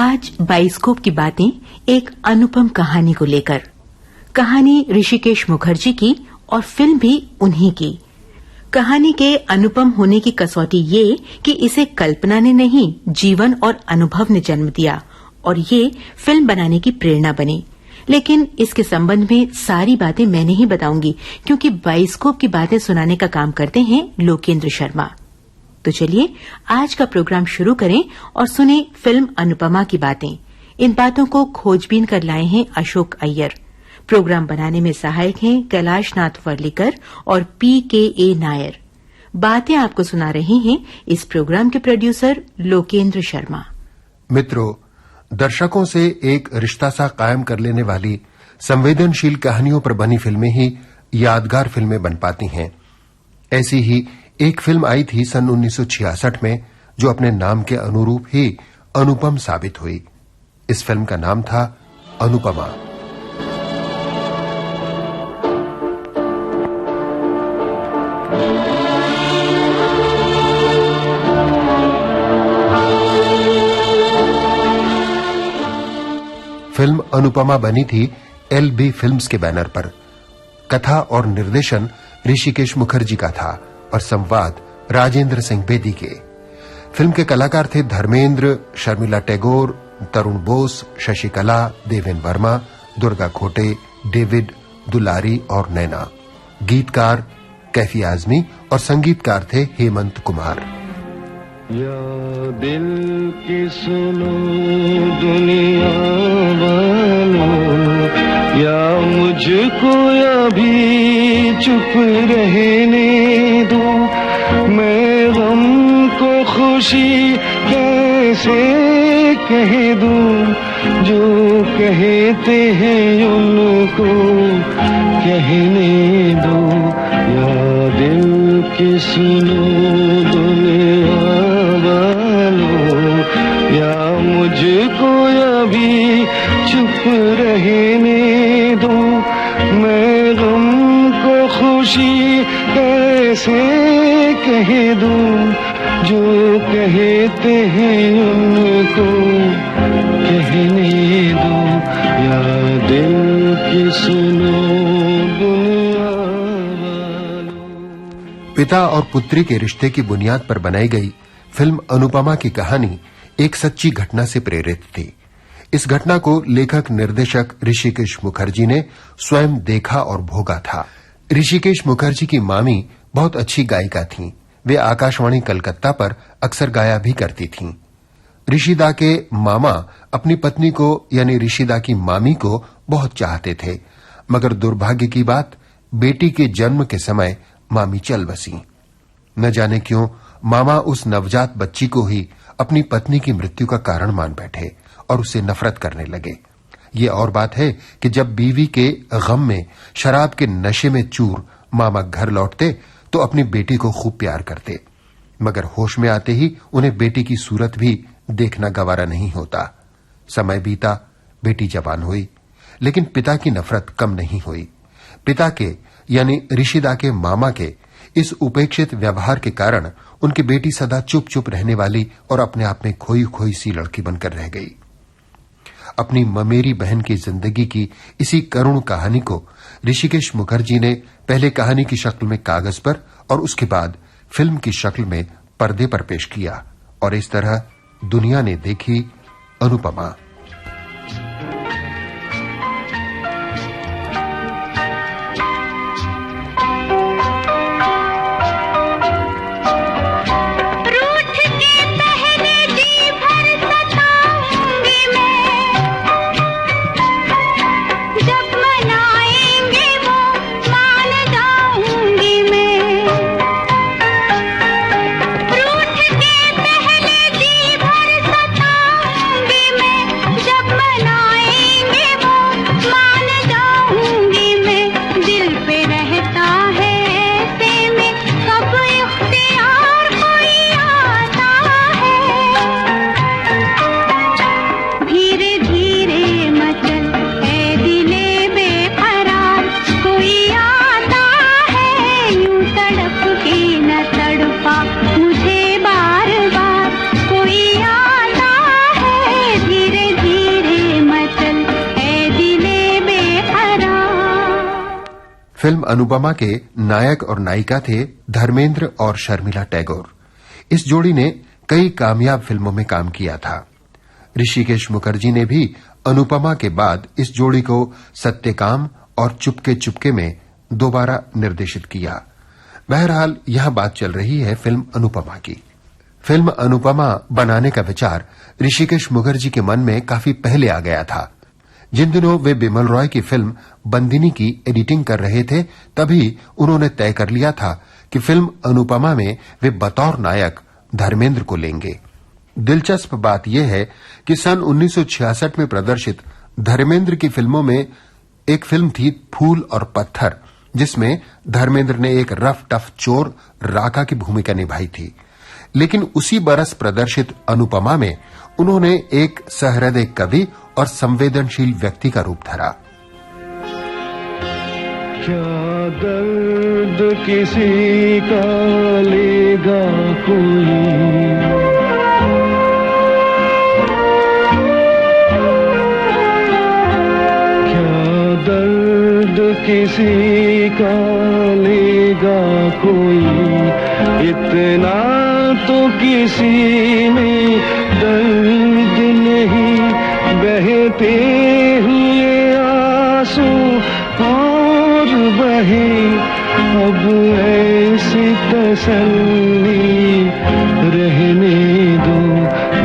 आज बाइस्कोप की बातें एक अनुपम कहानी को लेकर। कहानी ऋषिकेश मुखर्जी की और फिल्म भी उन्हीं की। कहानी के अनुपम होने की कसौटी ये कि इसे कल्पना ने नहीं, जीवन और अनुभव ने जन्म दिया और ये फिल्म बनाने की प्रेरणा बनी। लेकिन इसके संबंध में सारी बातें मैं नहीं बताऊंगी, क्योंकि बाइस्कोप की बातें सुनाने का काम करते हैं लोकेंद्र शर्मा। तो चलिए आज का प्रोग्राम शुरू करें और सुने फिल्म अनुपमा की बातें। इन बातों को खोजबीन कर लाए हैं अशोक अय्यर। प्रोग्राम बनाने में सहायक हैं कैलाश नाथ वर्लीकर और PKA नायर। बातें आपको सुना रहे हैं इस प्रोग्राम के प्रोड्यूसर लोकेंद्र शर्मा। मित्रों, दर्शकों से एक रिश्ता सा कायम कर लेने वाली संवेदनशील कहानियों पर बनी फिल्में ही यादगार फिल्में बन पाती हैं। ऐसी ही एक फिल्म आई थी सन 1966 में, जो अपने नाम के अनुरूप ही अनुपम साबित हुई। इस फिल्म का नाम था अनुपमा। फिल्म अनुपमा बनी थी LB फिल्म्स के बैनर पर। कथा और निर्देशन ऋषिकेश मुखर्जी का था और संवाद राजेंद्र सिंह बेदी के। फिल्म के कलाकार थे धर्मेंद्र, शर्मिला टैगोर, तरुण बोस, शशिकला, देवेन वर्मा, दुर्गा खोटे, डेविड, दुलारी और नैना। गीतकार कैफी आजमी और संगीतकार थे हेमंत कुमार। या दिल की सुनो दुनिया वालों, या मुझको अभी चुप रहने दो, मैं गम को खुशी कैसे कह दूं, जो कहते हैं उनको कहने दो। या दिल की सुनो दुनिया वालों, या मुझको अभी चुप रहने दो, मैं गम को खुशी कैसे कह दूं, जो कहते हैं उनको कहने दो। या दिल की सुनो दुनिया वालों। पिता और पुत्री के रिश्ते की बुनियाद पर बनाई गई फिल्म अनुपमा की कहानी एक सच्ची घटना से प्रेरित थी। इस घटना को लेखक निर्देशक ऋषिकेश मुखर्जी ने स्वयं देखा और भोगा था। ऋषिकेश मुखर्जी की मामी बहुत अच्छी गायिका थीं। वे आकाशवाणी कलकत्ता पर अक्सर गाया भी करती थीं। ऋषिदा के मामा अपनी पत्नी को यानी ऋषिदा की मामी को बहुत चाहते थे, मगर दुर्भाग्य की बात, बेटी के जन्म के समय मामी चल बसी। न जाने क्यों मामा उस नवजात बच्ची को ही अपनी पत्नी की मृत्यु का कारण मान बैठे और उसे नफरत करने लगे। ये और बात है कि जब बीवी के गम में शराब के नशे में चूर मामा घर लौटते तो अपनी बेटी को खूब प्यार करते, मगर होश में आते ही उन्हें बेटी की सूरत भी देखना गवारा नहीं होता। समय बीता, बेटी जवान हुई, लेकिन पिता की नफरत कम नहीं हुई। पिता के यानी ऋषिदा के मामा के इस उपेक्षित व्यवहार के कारण उनकी बेटी सदा चुप चुप रहने वाली और अपने आप में खोई खोई सी लड़की बनकर रह गई। अपनी ममेरी बहन की जिंदगी की इसी करुण कहानी को ऋषिकेश मुखर्जी ने पहले कहानी की शक्ल में कागज पर और उसके बाद फिल्म की शक्ल में पर्दे पर पेश किया, और इस तरह दुनिया ने देखी अनुपमा। फिल्म अनुपमा के नायक और नायिका थे धर्मेंद्र और शर्मिला टैगोर। इस जोड़ी ने कई कामयाब फिल्मों में काम किया था। ऋषिकेश मुखर्जी ने भी अनुपमा के बाद इस जोड़ी को सत्यकाम और चुपके चुपके में दोबारा निर्देशित किया। बहरहाल यहां बात चल रही है फिल्म अनुपमा की। फिल्म अनुपमा बनाने का विचार ऋषिकेश मुखर्जी के मन में काफी पहले आ गया था। जिन दिनों वे बिमल रॉय की फिल्म बंदिनी की एडिटिंग कर रहे थे, तभी उन्होंने तय कर लिया था कि फिल्म अनुपमा में वे बतौर नायक धर्मेंद्र को लेंगे। दिलचस्प बात यह है कि सन 1966 में प्रदर्शित धर्मेंद्र की फिल्मों में एक फिल्म थी फूल और पत्थर, जिसमें धर्मेंद्र ने एक रफ टफ चोर राका की भूमिका निभाई थी। लेकिन उसी बरस प्रदर्शित अनुपमा में उन्होंने एक सहृदय कवि और संवेदनशील व्यक्ति का रूप धरा। क्या दर्द किसी का लेगा कोई, क्या दर्द किसी का लेगा कोई, इतना तो किसी में दर्द नहीं, बहते हुए आंसू और बहे, अब ऐसी तसल्ली रहने दो,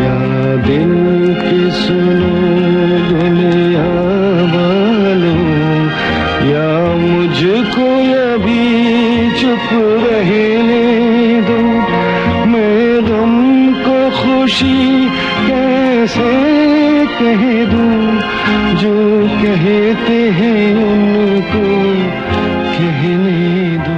या दिल की सुनो दुनिया वालों, या मुझको अभी चुप रहने दो, मैं गम को खुशी कैसे कह दूं, जो कहते हैं उनको कहने दो,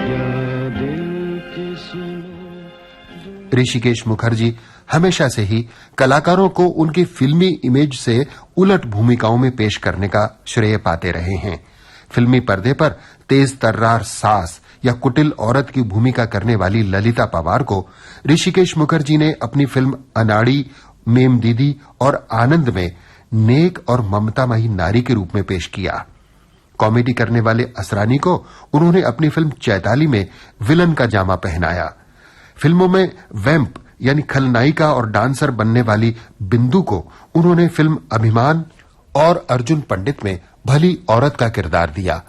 या दिल की सुनो। ऋषिकेश मुखर्जी हमेशा से ही कलाकारों को उनकी फिल्मी इमेज से उलट भूमिकाओं में पेश करने का श्रेय पाते रहे हैं। फिल्मी पर्दे पर तेज तर्रार सास या कुटिल औरत की भूमिका करने वाली ललिता पवार को ऋषिकेश मुखर्जी ने अपनी फिल्म अनाड़ी, मेम दीदी और आनंद में नेक और ममतामयी नारी के रूप में पेश किया। कॉमेडी करने वाले असरानी को उन्होंने अपनी फिल्म चैताली में विलन का जामा पहनाया। फिल्मों में वैम्प यानी खलनायिका और डांसर बनने वाली बिंदु को उन्होंने फिल्म अभिमान और अर्जुन पंडित में भली औरत का किरदार दिया।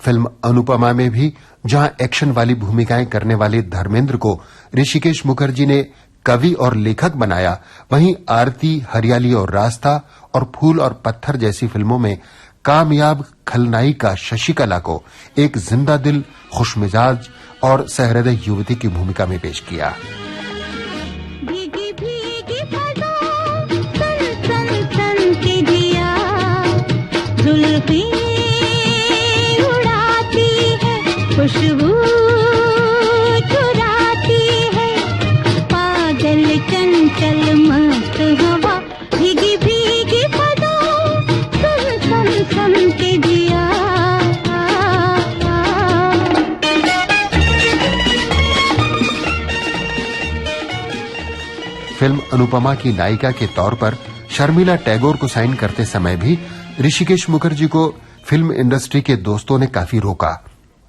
फिल्म अनुपमा में भी जहां एक्शन वाली भूमिकाएं करने वाले धर्मेंद्र को ऋषिकेश मुखर्जी ने कवि और लेखक बनाया, वहीं आरती, हरियाली और रास्ता और फूल और पत्थर जैसी फिल्मों में कामयाब खलनायिका शशिकला को एक जिंदा दिल, खुशमिजाज और सहृदय युवती की भूमिका में पेश किया। भीगी भीगी फजाओं, सन सन सन के जिया, जुल्फी उड़ाती है, खुशबू चुराती है, पागल चंचल मस्त हवा, भीगी भीगी फजाओं, सन सन सन के जिया। फिल्म अनुपमा की नायिका के तौर पर शर्मिला टैगोर को साइन करते समय भी ऋषिकेश मुखर्जी को फिल्म इंडस्ट्री के दोस्तों ने काफी रोका।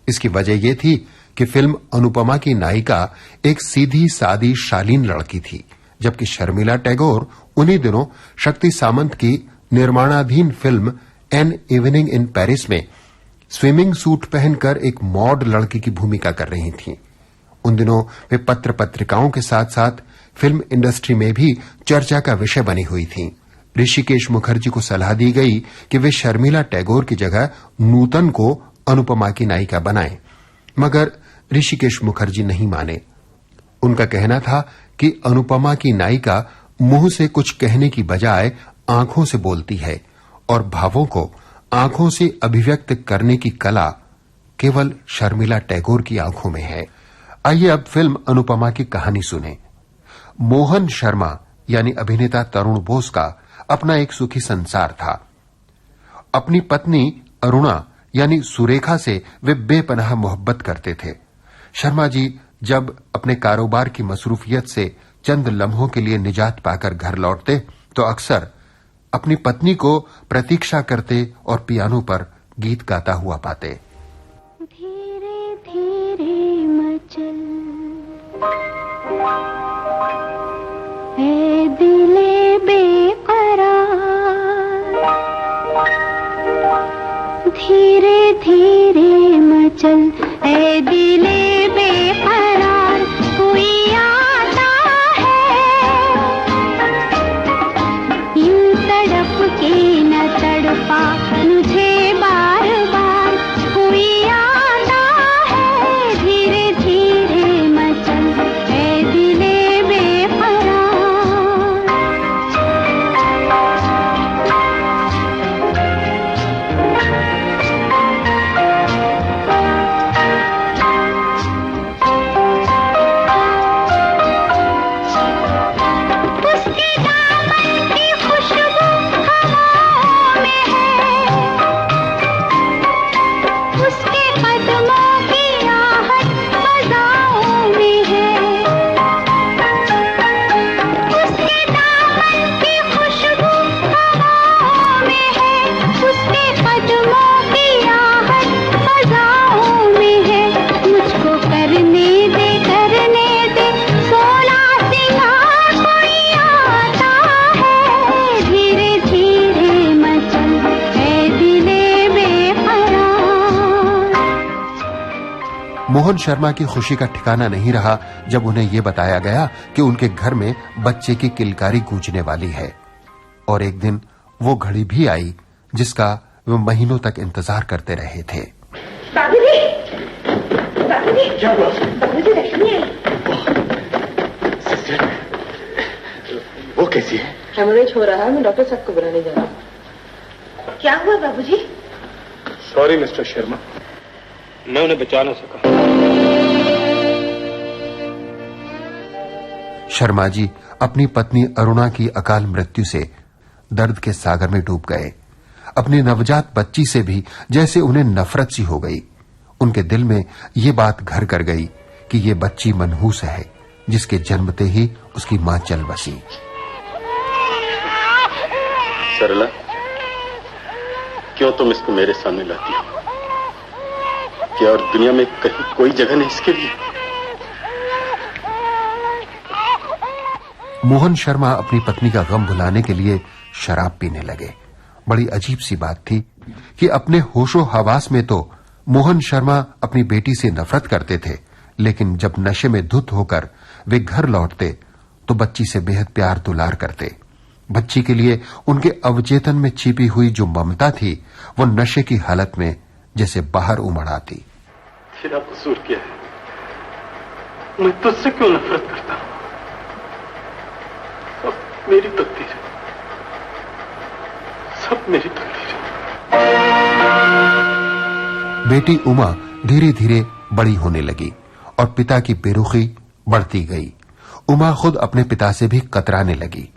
इसकी वजह यह थी कि फिल्म अनुपमा की नायिका एक सीधी सादी शालीन लड़की थी, जबकि शर्मिला टैगोर उन्हीं दिनों शक्ति सामंत की निर्माणाधीन film an evening in Paris में स्विमिंग सूट पहनकर एक मॉड लड़की की भूमिका कर रही थीं। उन दिनों वे पत्र पत्रिकाओं के साथ साथ फिल्म इंडस्ट्री में भी चर्चा का विषय बनी हुई थीं। ऋषिकेश मुखर्जी को सलाह दी गई कि वे शर्मिला टैगोर की जगह नूतन को अनुपमा की नायिका बनाएं, मगर ऋषिकेश मुखर्जी नहीं माने। उनका कहना था कि अनुपमा की नायिका मुंह से कुछ कहने की बजाय आंखों से बोलती है और भावों को आंखों से अभिव्यक्त करने की कला केवल शर्मिला टैगोर की आंखों में है। आइए अब फिल्म अनुपमा की कहानी सुने। मोहन शर्मा यानी अभिनेता तरुण बोस का अपना एक सुखी संसार था। अपनी पत्नी अरुणा यानी सुरेखा से वे बेपनाह मोहब्बत करते थे। शर्मा जी जब अपने कारोबार की मसरूफियत से चंद लम्हों के लिए निजात पाकर घर लौटते तो अक्सर अपनी पत्नी को प्रतीक्षा करते और पियानो पर गीत गाता हुआ पाते। ऐ दिले बेकरार, धीरे धीरे मचल, ऐ दिले बेकरार, कोई आता है, यूं तड़प के न तड़पा मुझे बार बार, कोई आता है, धीरे धीरे मचल, ऐ दिले बेकरार। उसके दामन की खुशबू हवाओं में है, उसके कदमों की आहट फज़ाओं में है, उसके दामन की खुशबू हवाओं में है, उसके कदमों की आहट फज़ाओं में है, मुझको करने दे सोना सिंगार, कोई आता है, धीरे धीरे मचल, ऐ दिले बेकरार। मोहन शर्मा की खुशी का ठिकाना नहीं रहा जब उन्हें यह बताया गया कि उनके घर में बच्चे की किलकारी गूंजने वाली है। और एक दिन वो घड़ी भी आई जिसका वे महीनों तक इंतजार करते रहे थे। बाबूजी, बाबूजी, क्या हुआ? बाबूजी, लक्ष्मी आई। वो कैसी है? हेमोरेज हो रहा है, मैं डॉक्टर साहब को बुलाने जा रहा हूँ। क्या हुआ बाबूजी? सॉरी मिस्टर शर्मा, मैं उन्हें बचा ना सका। शर्मा जी अपनी पत्नी अरुणा की अकाल मृत्यु से दर्द के सागर में डूब गए। अपनी नवजात बच्ची से भी जैसे उन्हें नफरत सी हो गई। उनके दिल में ये बात घर कर गई कि ये बच्ची मनहूस है जिसके जन्मते ही उसकी मां चल बसी। सरला, क्यों तुम इसको मेरे सामने लाती हो? क्या और दुनिया में कहीं कोई जगह नहीं इसके लिए? मोहन शर्मा अपनी पत्नी का गम भुलाने के लिए शराब पीने लगे। बड़ी अजीब सी बात थी कि अपने होशो हवास में तो मोहन शर्मा अपनी बेटी से नफरत करते थे, लेकिन जब नशे में धुत होकर वे घर लौटते तो बच्ची से बेहद प्यार दुलार करते। बच्ची के लिए उनके अवचेतन में छिपी हुई जो ममता थी वो नशे की हालत में जैसे बाहर उमड़ आती। तेरा कसूर क्या है? मैं तुझसे क्यों नफरत करता हूं? सब मेरी तकदीर है, सब मेरी तकदीर है। बेटी उमा धीरे धीरे बड़ी होने लगी और पिता की बेरुखी बढ़ती गई। उमा खुद अपने पिता से भी कतराने लगी।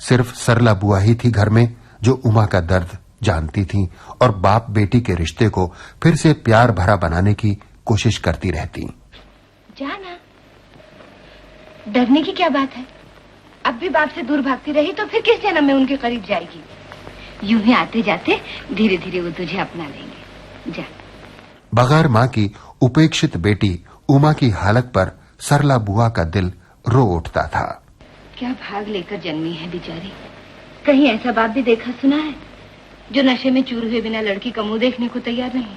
सिर्फ सरला बुआ ही थी घर में जो उमा का दर्द जानती थी और बाप बेटी के रिश्ते को फिर से प्यार भरा बनाने की कोशिश करती रहती। जाना, डरने की क्या बात है? अब भी बाप से दूर भागती रही तो फिर किस जन्म में उनके करीब जाएगी? यूं ही आते जाते धीरे धीरे वो तुझे अपना लेंगे। जा। बगैर मां की उपेक्षित बेटी उमा की हालत पर सरला बुआ का दिल रो उठता था। क्या भाग लेकर जन्मी है बेचारी। कहीं ऐसा बाप भी देखा सुना है जो नशे में चूर हुए बिना लड़की का मुंह देखने को तैयार नहीं?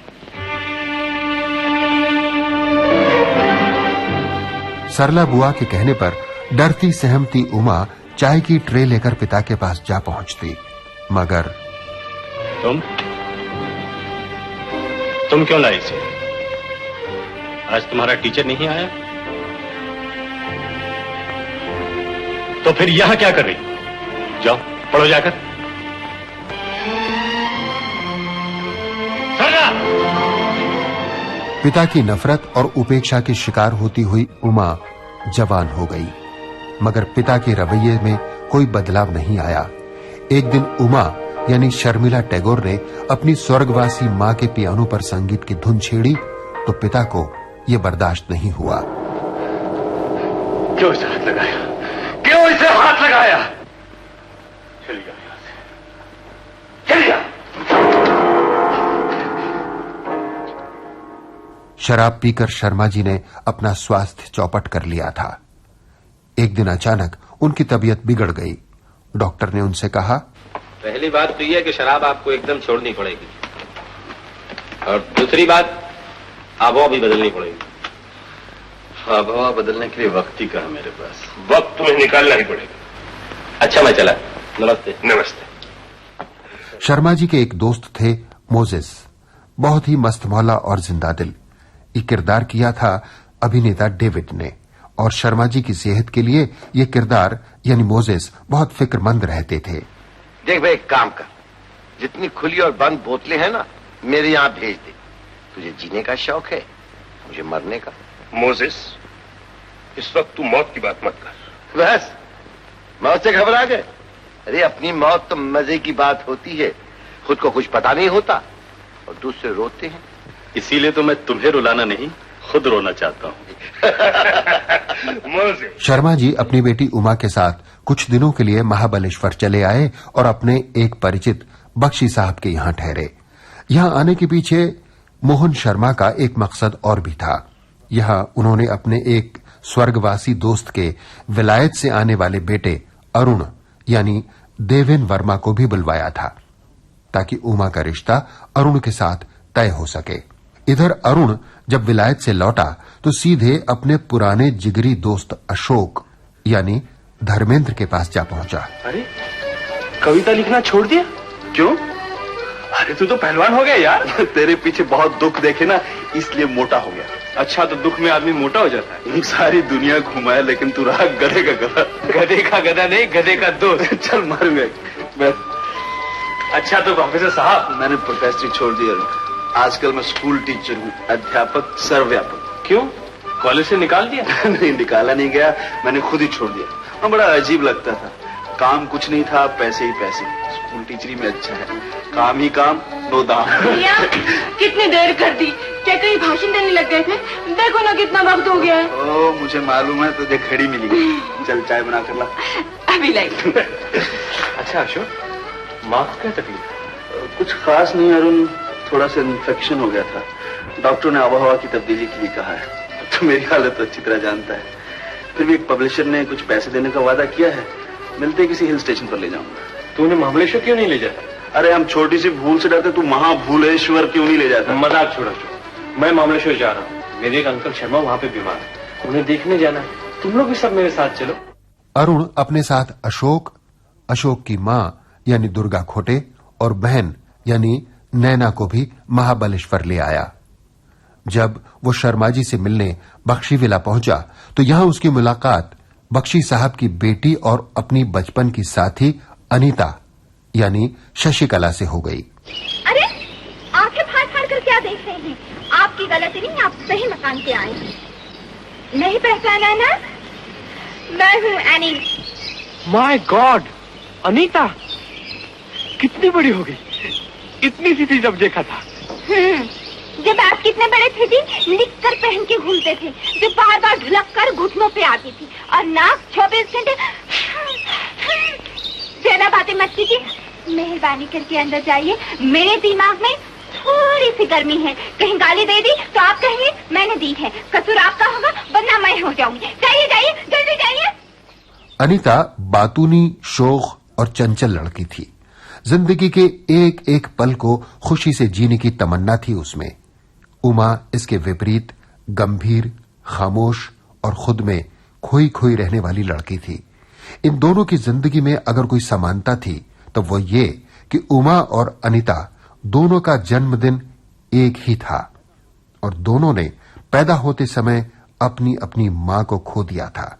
सरला बुआ के कहने पर डरती सहमती उमा चाय की ट्रे लेकर पिता के पास जा पहुंचती, मगर तुम क्यों लाई इसे? आज तुम्हारा टीचर नहीं आया तो फिर यहां क्या कर रही? जाओ पढ़ो जाकर। सरला! पिता की नफरत और उपेक्षा की शिकार होती हुई उमा जवान हो गई, मगर पिता के रवैये में कोई बदलाव नहीं आया। एक दिन उमा यानी शर्मिला टैगोर ने अपनी स्वर्गवासी मां के पियानो पर संगीत की धुन छेड़ी तो पिता को यह बर्दाश्त नहीं हुआ। क्यों इसे हाथ लगाया? क्यों इसे हाथ लगाया? चल गया यहां से, चल गया। शराब पीकर शर्मा जी ने अपना स्वास्थ्य चौपट कर लिया था। एक दिन अचानक उनकी तबीयत बिगड़ गई। डॉक्टर ने उनसे कहा, पहली बात तो यह है कि शराब आपको एकदम छोड़नी पड़ेगी, और दूसरी बात आबहवा भी बदलनी पड़ेगी। आबहवा बदलने के लिए वक्त ही कहा मेरे पास। वक्त तुम्हें निकालना ही पड़ेगा। अच्छा, मैं चला। नमस्ते। नमस्ते। शर्मा जी के एक दोस्त थे मोजेस, बहुत ही मस्त मौला और जिंदा दिल। ये किरदार किया था अभिनेता डेविड ने, और शर्मा जी की सेहत के लिए ये किरदार यानी मोजेस बहुत फिक्रमंद रहते थे। देख भाई, एक काम कर, जितनी खुली और बंद बोतलें हैं ना, मेरे यहाँ भेज दे। तुझे जीने का शौक है, मुझे मरने का। मोजेस, इस वक्त तू मौत की बात मत कर। बस मौत से घबरा गए? अरे अपनी मौत तो मजे की बात होती है, खुद को कुछ पता नहीं होता और दूसरे रोते हैं। इसीलिए तो मैं तुम्हें रुलाना नहीं, खुद रोना चाहता हूँ। शर्मा जी अपनी बेटी उमा के साथ कुछ दिनों के लिए महाबलेश्वर चले आए और अपने एक परिचित बख्शी साहब के यहाँ ठहरे। यहाँ आने के पीछे मोहन शर्मा का एक मकसद और भी था। यहाँ उन्होंने अपने एक स्वर्गवासी दोस्त के विलायत से आने वाले बेटे अरुण यानी देवेन वर्मा को भी बुलवाया था, ताकि उमा का रिश्ता अरुण के साथ तय हो सके। इधर अरुण जब विलायत से लौटा तो सीधे अपने पुराने जिगरी दोस्त अशोक यानी धर्मेंद्र के पास जा पहुंचा। अरे, कविता लिखना छोड़ दिया? क्यों? अरे तू तो पहलवान हो गया यार। तेरे पीछे बहुत दुख देखे ना, इसलिए मोटा हो गया। अच्छा, तो दुख में आदमी मोटा हो जाता है? सारी दुनिया घुमाया, लेकिन तू रहा गधे का गधा। गधे का गधा नहीं, गधे का दोस्त। चल मारूंगा मैं। अच्छा, तो प्रोफेसर साहब, मैंने प्रोफेसरी छोड़ दिया। आजकल मैं स्कूल टीचर हूँ, अध्यापक, सर्वव्यापक। क्यों? कॉलेज से निकाल दिया? नहीं, निकाला नहीं गया, मैंने खुद ही छोड़ दिया। और बड़ा अजीब लगता था, काम कुछ नहीं था, पैसे ही पैसे। स्कूल टीचरी में अच्छा है, काम ही काम, नो दाम। भैया, कितनी देर कर दी? क्या कहीं भाषण देने लग गए थे? देखो ना कितना वक्त हो गया है। ओ, मुझे मालूम है, तुझे घड़ी मिली गई। चल चाय बना कर ला। अभी लाई। अच्छा अशोक, माँ को क्या तकलीफ? कुछ खास नहीं अरुण, थोड़ा सा इन्फेक्शन हो गया था। डॉक्टर ने आबोहवा की तब्दीली के लिए कहा है। तो मेरी हालत तो अच्छी तरह जानता है। फिर भी एक पब्लिशर ने कुछ पैसे देने का वादा किया है, मिलते किसी हिल स्टेशन पर ले जाऊंगा। तूने महाबलेश्वर क्यों नहीं ले जाता? अरे हम छोटी सी भूल से डरते, तू महाभूलेश्वर क्यों नहीं ले जाता? मजाक छोड़ो अशोक, मैं महाबलेश्वर जा रहा हूँ। मेरे एक अंकल शर्मा वहाँ पे बीमार है, उन्हें देखने जाना है। तुम लोग भी सब मेरे साथ चलो। अरुण अपने साथ अशोक की मां यानी दुर्गा खोटे और बहन यानी नैना को भी महाबलेश्वर ले आया। जब वो शर्मा जी से मिलने बख्शी विला पहुंचा तो यहां उसकी मुलाकात बख्शी साहब की बेटी और अपनी बचपन की साथी अनीता यानी शशिकला से हो गई। अरे आंखें फाड़ फाड़ कर क्या देख रहे हैं? आपकी गलती नहीं, आप सही मकान पे आए हैं। नहीं पहचाना ना? मैं हूँ एनी। माय गॉड, अनीता कितनी बड़ी हो गई। इतनी सी थी जब देखा था। जब आप कितने बड़े थे जी, लिख कर पहन के घूमते थे, जो बार बार ढुलक कर घुटनों पे आती थी, और नाक 24 घंटे। ज्यादा बातें मत कीजिए, मेहरबानी करके अंदर जाइए। मेरे दिमाग में थोड़ी सी गर्मी है, कहीं गाली दे दी तो आप कहेंगे मैंने दी है, कसूर आपका होगा, वरना मैं हो जाऊंगी। जाइए जाइए, जल्दी जाइए। अनीता बातूनी, शोख और चंचल लड़की थी। जिंदगी के एक एक पल को खुशी से जीने की तमन्ना थी उसमें। उमा इसके विपरीत गंभीर, खामोश और खुद में खोई खोई रहने वाली लड़की थी। इन दोनों की जिंदगी में अगर कोई समानता थी तो वो ये कि उमा और अनीता दोनों का जन्मदिन एक ही था और दोनों ने पैदा होते समय अपनी अपनी मां को खो दिया था।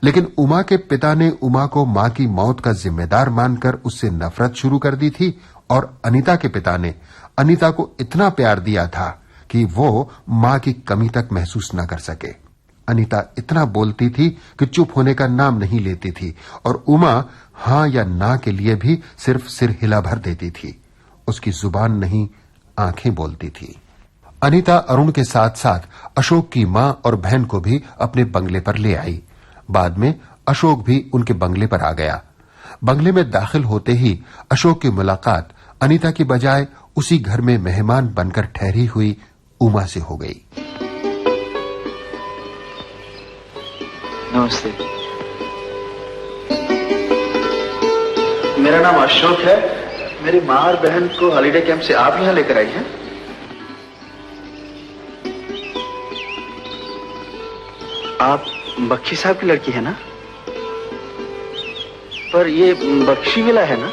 लेकिन उमा के पिता ने उमा को मां की मौत का जिम्मेदार मानकर उससे नफरत शुरू कर दी थी और अनीता के पिता ने अनीता को इतना प्यार दिया था कि वो मां की कमी तक महसूस न कर सके। अनीता इतना बोलती थी कि चुप होने का नाम नहीं लेती थी और उमा हां या ना के लिए भी सिर्फ सिर हिला भर देती थी। उसकी जुबान नहीं, आंखें बोलती थी। अनीता अरुण के साथ साथ अशोक की मां और बहन को भी अपने बंगले पर ले आई। बाद में अशोक भी उनके बंगले पर आ गया। बंगले में दाखिल होते ही अशोक की मुलाकात अनीता की बजाय उसी घर में मेहमान बनकर ठहरी हुई उमा से हो गई। नमस्ते। मेरा नाम अशोक है। मेरी माँ और बहन को हॉलीडे कैंप से आप यहाँ लेकर आई हैं? आप बख्शी साहब की लड़की है ना? पर ये बख्शी विला है ना?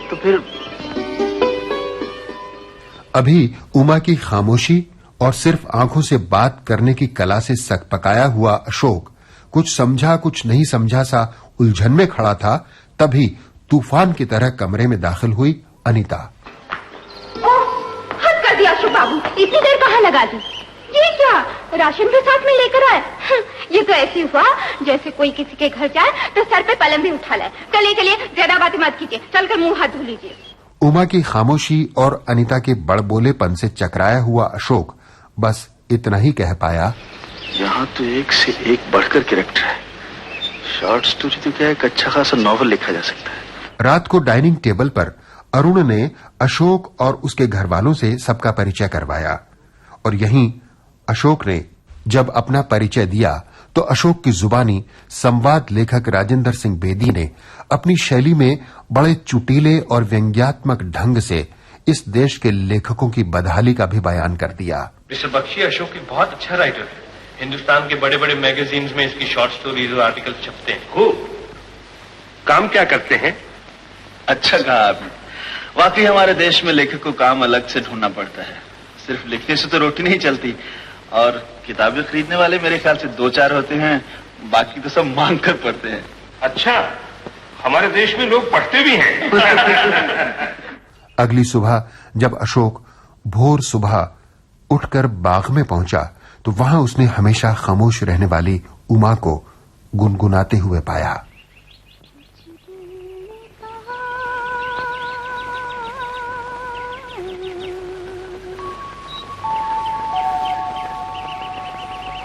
तो फिर अभी उमा की खामोशी और सिर्फ आंखों से बात करने की कला से सकपकाया हुआ अशोक कुछ समझा कुछ नहीं समझा सा उलझन में खड़ा था। तभी तूफान की तरह कमरे में दाखिल हुई अनीता। हद कर दिया अशोक बाबू, इतनी देर कहाँ लगा दी? ये क्या राशन के साथ में लेकर आए? ये तो ऐसे हुआ जैसे कोई किसी के घर जाए तो सर पे पलंग भी उठा लाए। चलिए चलिए, ज्यादा बातें मत कीजिए, चलकर मुंह हाथ धो लीजिए। उमा की खामोशी और अनीता के बड़बोलेपन से चकराया हुआ अशोक बस इतना ही कह पाया, यहाँ तो एक से एक बढ़कर कैरेक्टर है। शॉर्ट स्टोरी तो क्या, एक अच्छा खासा नॉवल लिखा जा सकता है। रात को डाइनिंग टेबल पर अरुण ने अशोक और उसके घर वालों से सबका परिचय करवाया और यहीं अशोक ने जब अपना परिचय दिया तो अशोक की जुबानी संवाद लेखक राजेंद्र सिंह बेदी ने अपनी शैली में बड़े चुटीले और व्यंग्यात्मक ढंग से इस देश के लेखकों की बदहाली का भी बयान कर दिया। मिस्टर बख्शी अशोक एक बहुत अच्छा राइटर है। हिंदुस्तान के बड़े बड़े मैगजीन्स में इसकी शॉर्ट स्टोरीज और आर्टिकल छपते हैं। खूब। काम क्या करते हैं? अच्छा कहा आपने। वाकई हमारे देश में लेखक को काम अलग से ढूंढना पड़ता है। सिर्फ लिखने से तो रोटी नहीं चलती। और किताबें खरीदने वाले मेरे ख्याल से 2-4 होते हैं, बाकी तो सब मांग कर पढ़ते हैं। अच्छा, हमारे देश में लोग पढ़ते भी हैं। अगली सुबह जब अशोक भोर सुबह उठकर बाग में पहुंचा तो वहां उसने हमेशा खामोश रहने वाली उमा को गुनगुनाते हुए पाया।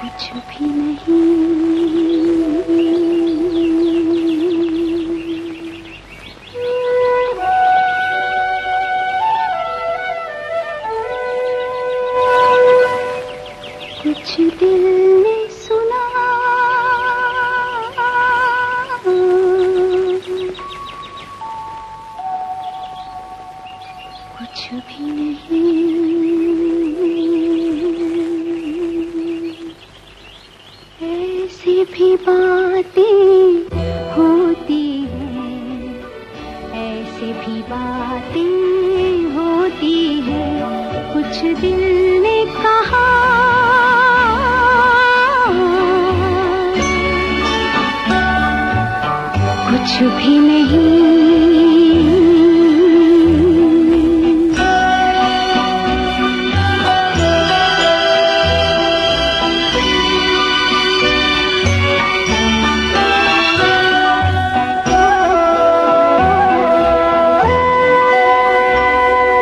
कुछ भी नहीं, कुछ दिल ने सुना, कुछ भी नहीं, ऐसी भी बातें होती हैं, ऐसी भी बातें होती हैं, कुछ दिल ने कहा, कुछ भी नहीं।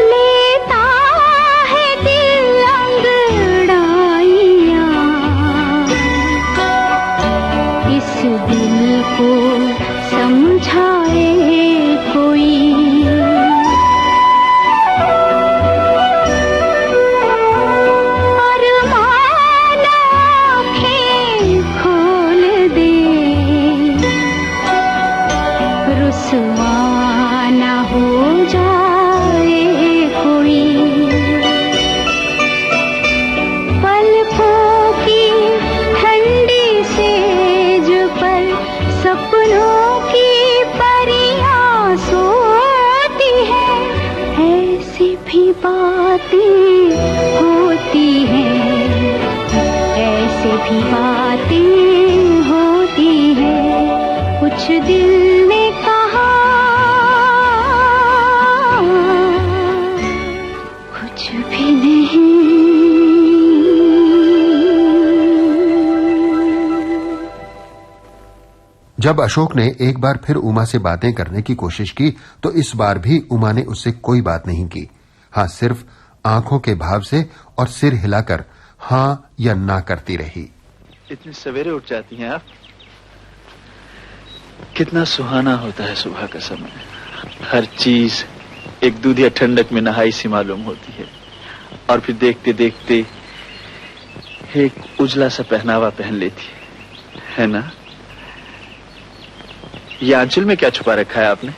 लेता है दिल अंगड़ाइयाँ, इस दिल को समझाए कोई, अरमान आँखें खोल दे, रुसवा न हो जाए कोई, पलकों की ठंडी सेज पर सपनों की परियां सोती हैं, ऐसी भी बातें होती हैं, ऐसी भी बातें होती हैं, कुछ दिल ने कहा, कुछ भी नहीं। जब अशोक ने एक बार फिर उमा से बातें करने की कोशिश की तो इस बार भी उमा ने उससे कोई बात नहीं की। हां, सिर्फ आंखों के भाव से और सिर हिलाकर हां या ना करती रही। इतनी सवेरे उठ जाती हैं आप? कितना सुहाना होता है सुबह का समय। हर चीज एक दूधिया ठंडक में नहाई सी मालूम होती है और फिर देखते देखते एक उजला सा पहनावा पहन लेती है ना? ये आंचल में क्या छुपा रखा है आपने?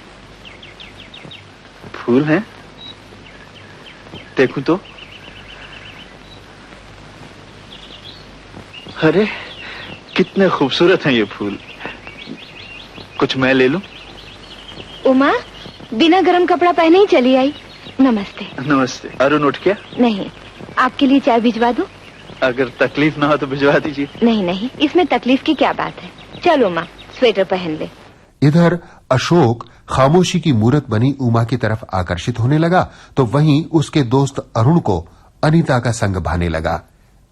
फूल हैं? देखूं तो। अरे कितने खूबसूरत हैं ये फूल। कुछ मैं ले लूं? उमा बिना गरम कपड़ा पहने ही चली आई। नमस्ते। नमस्ते। अरुण उठ गया? नहीं, आपके लिए चाय भिजवा दूं? अगर तकलीफ ना हो तो भिजवा दीजिए। नहीं नहीं, इसमें तकलीफ की क्या बात है। चलो उमा, स्वेटर पहन ले। इधर अशोक खामोशी की मूरत बनी उमा की तरफ आकर्षित होने लगा तो वहीं उसके दोस्त अरुण को अनीता का संग भाने लगा।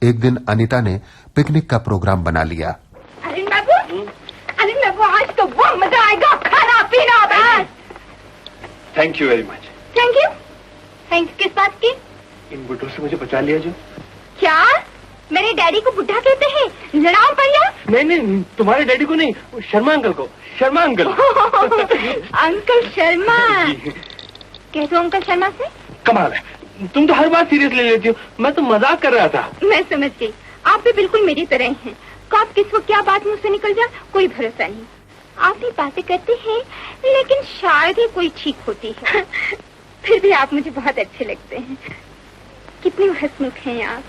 एक दिन अनीता ने पिकनिक का प्रोग्राम बना लिया। अरुण बाबू, आज तो बहुत मजा आएगा, खाना पीना बस। Thank you very much. Thank you? Thank you किस बात की? इन बुढ़ों से मुझे बचा लिया जो। क्या मेरे डैडी को बुढ़ा कहते हैं? लड़ाओ भैया। नहीं, तुम्हारे डैडी को नहीं, शर्मा अंकल को। शर्मा अंकल। अंकल शर्मा। कह दो अंकल शर्मा से। कमाल है, तुम तो हर बात सीरियस ले लेती हो। मैं तो मजाक कर रहा था। मैं समझ गई, आप भी बिल्कुल मेरी तरह ही हैं। कब किस वक्त क्या बात मुझ से निकल जाए कोई भरोसा नहीं। आप भी बातें करते हैं लेकिन शायद ही कोई ठीक होती है। फिर भी आप मुझे बहुत अच्छे लगते हैं। कितने हंसमुख हैं आप।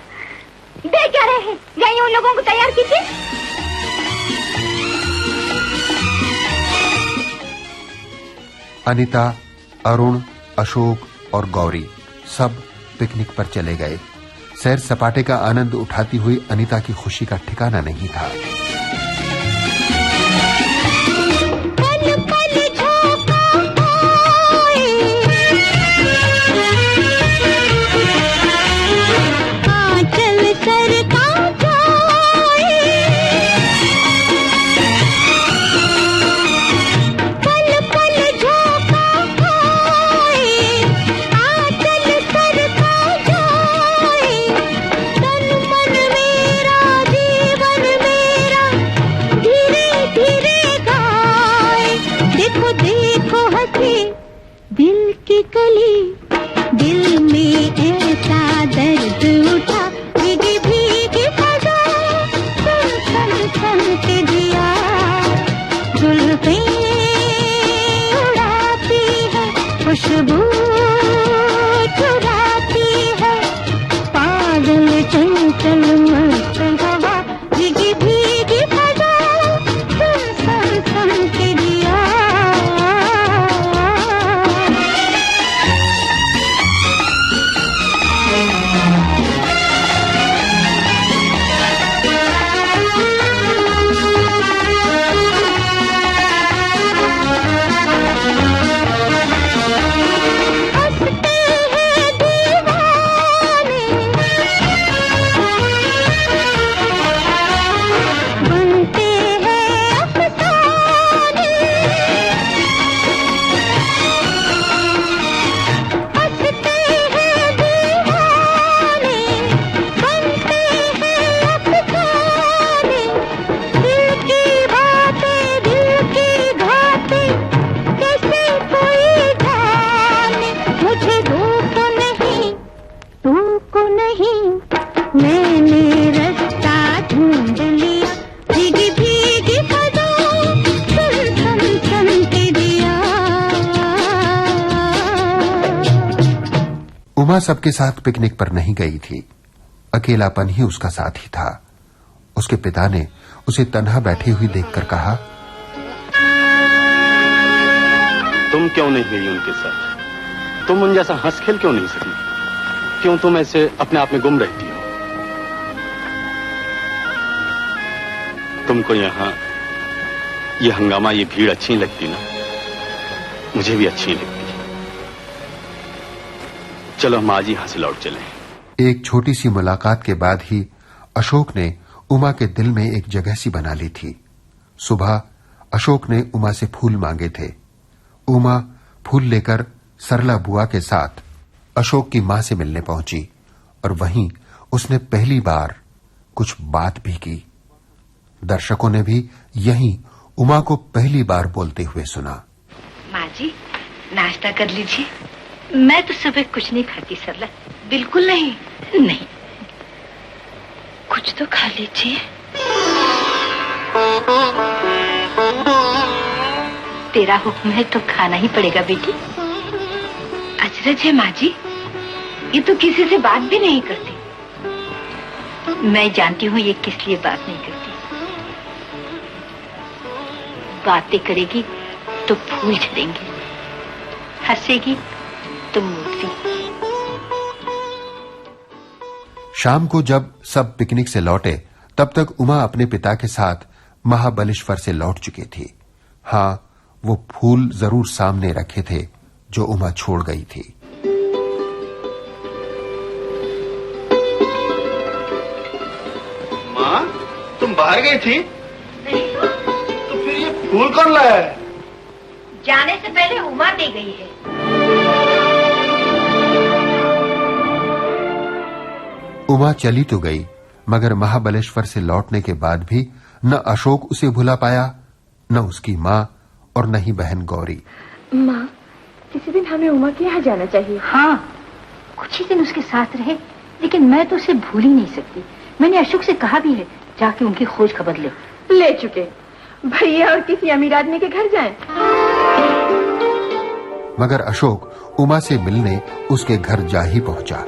देख क्या रहे हैं, जाइए उन लोगों को तैयार कीजिए। अनीता, अरुण, अशोक और गौरी सब पिकनिक पर चले गए। सैर सपाटे का आनंद उठाती हुई अनीता की खुशी का ठिकाना नहीं था। दिल की कली, दिल में ऐसा दर्द उठा, भीगी भीगी फजा, सन के दिया, जुल्फें उड़ाती है, खुशबू चुराती है, पागल चंचल मस्त हवा, भीगी भीगी फजा, सन के दिया। उमा सबके साथ पिकनिक पर नहीं गई थी। अकेलापन ही उसका साथी था। उसके पिता ने उसे तन्हा बैठी हुई देखकर कहा, तुम क्यों नहीं गई उनके साथ? तुम उन जैसा हंस खेल क्यों नहीं सकी? क्यों तुम ऐसे अपने आप में गुम रहती हो? तुमको यहाँ ये हंगामा, ये भीड़ अच्छी लगती ना? मुझे भी अच्छी लगती। चलो हम आज यहां से लौट चलें। एक छोटी सी मुलाकात के बाद ही अशोक ने उमा के दिल में एक जगह सी बना ली थी। सुबह अशोक ने उमा से फूल मांगे थे। उमा फूल लेकर सरला बुआ के साथ अशोक की मां से मिलने पहुंची और वहीं उसने पहली बार कुछ बात भी की। दर्शकों ने भी यहीं उमा को पहली बार बोलते हुए सुना। माँ जी, नाश्ता कर लीजिए। मैं तो सुबह कुछ नहीं खाती सरला। बिल्कुल नहीं? नहीं, कुछ तो खा लीजिए। तेरा हुक्म है तो खाना ही पड़ेगा बेटी। अचरज है माँ जी, ये तो किसी से बात भी नहीं करती। मैं जानती हूँ ये किस लिए बात नहीं करती। बातें करेगी तो फूल झड़ेंगे, हंसेगी तो मूर्ति। शाम को जब सब पिकनिक से लौटे तब तक उमा अपने पिता के साथ महाबलेश्वर से लौट चुकी थी। हाँ, वो फूल जरूर सामने रखे थे जो उमा छोड़ गई थी। माँ, तुम बाहर गई थी? तो फिर ये फूल कौन लाया है? जाने से पहले उमा दे गई है। उमा चली तो गई, मगर महाबलेश्वर से लौटने के बाद भी न अशोक उसे भुला पाया, न उसकी माँ और न ही बहन गौरी। माँ, किसी दिन हमें उमा के यहाँ जाना चाहिए। हाँ, कुछ ही दिन उसके साथ रहे, लेकिन मैं तो उसे भूल ही नहीं सकती। मैंने अशोक से कहा भी है जाके उनकी खोज खबर ले चुके। भैया और किसी अमीर आदमी के घर जाएं। मगर अशोक उमा से मिलने उसके घर जा ही पहुंचा।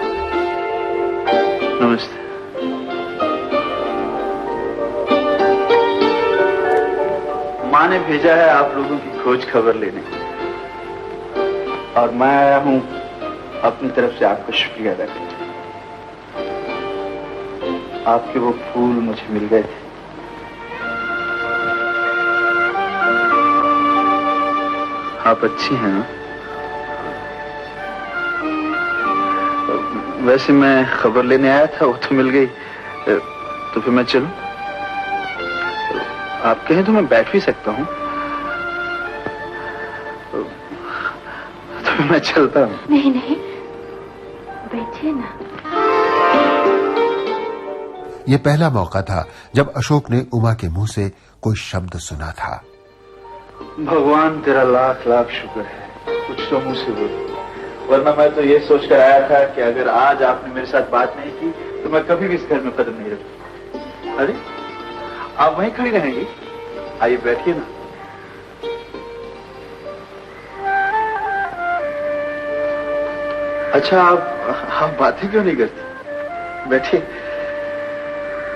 नमस्ते। माँ ने भेजा है आप लोगों की खोज खबर लेने, और मैं आया हूँ अपनी तरफ से आपका शुक्रिया अदा करने। आपके वो फूल मुझे मिल गए थे। आप अच्छी हैं। वैसे मैं खबर लेने आया था, वो तो मिल गई, तो फिर मैं चलूं? आप कहें तो मैं बैठ भी सकता हूं, तो फिर मैं चलता हूं। नहीं नहीं, बैठिए ना। ये पहला मौका था जब अशोक ने उमा के मुंह से कोई शब्द सुना था। भगवान तेरा लाख लाख शुक्र है, कुछ तो मुंह से बोल, वरना मैं तो ये सोचकर आया था कि अगर आज आपने मेरे साथ बात नहीं की तो मैं कभी भी इस घर में कदम नहीं रखूं। अरे, आप वहीं खड़ी रहेंगी? आइए बैठिए ना। अच्छा, आप बातें क्यों नहीं करती? बैठिए।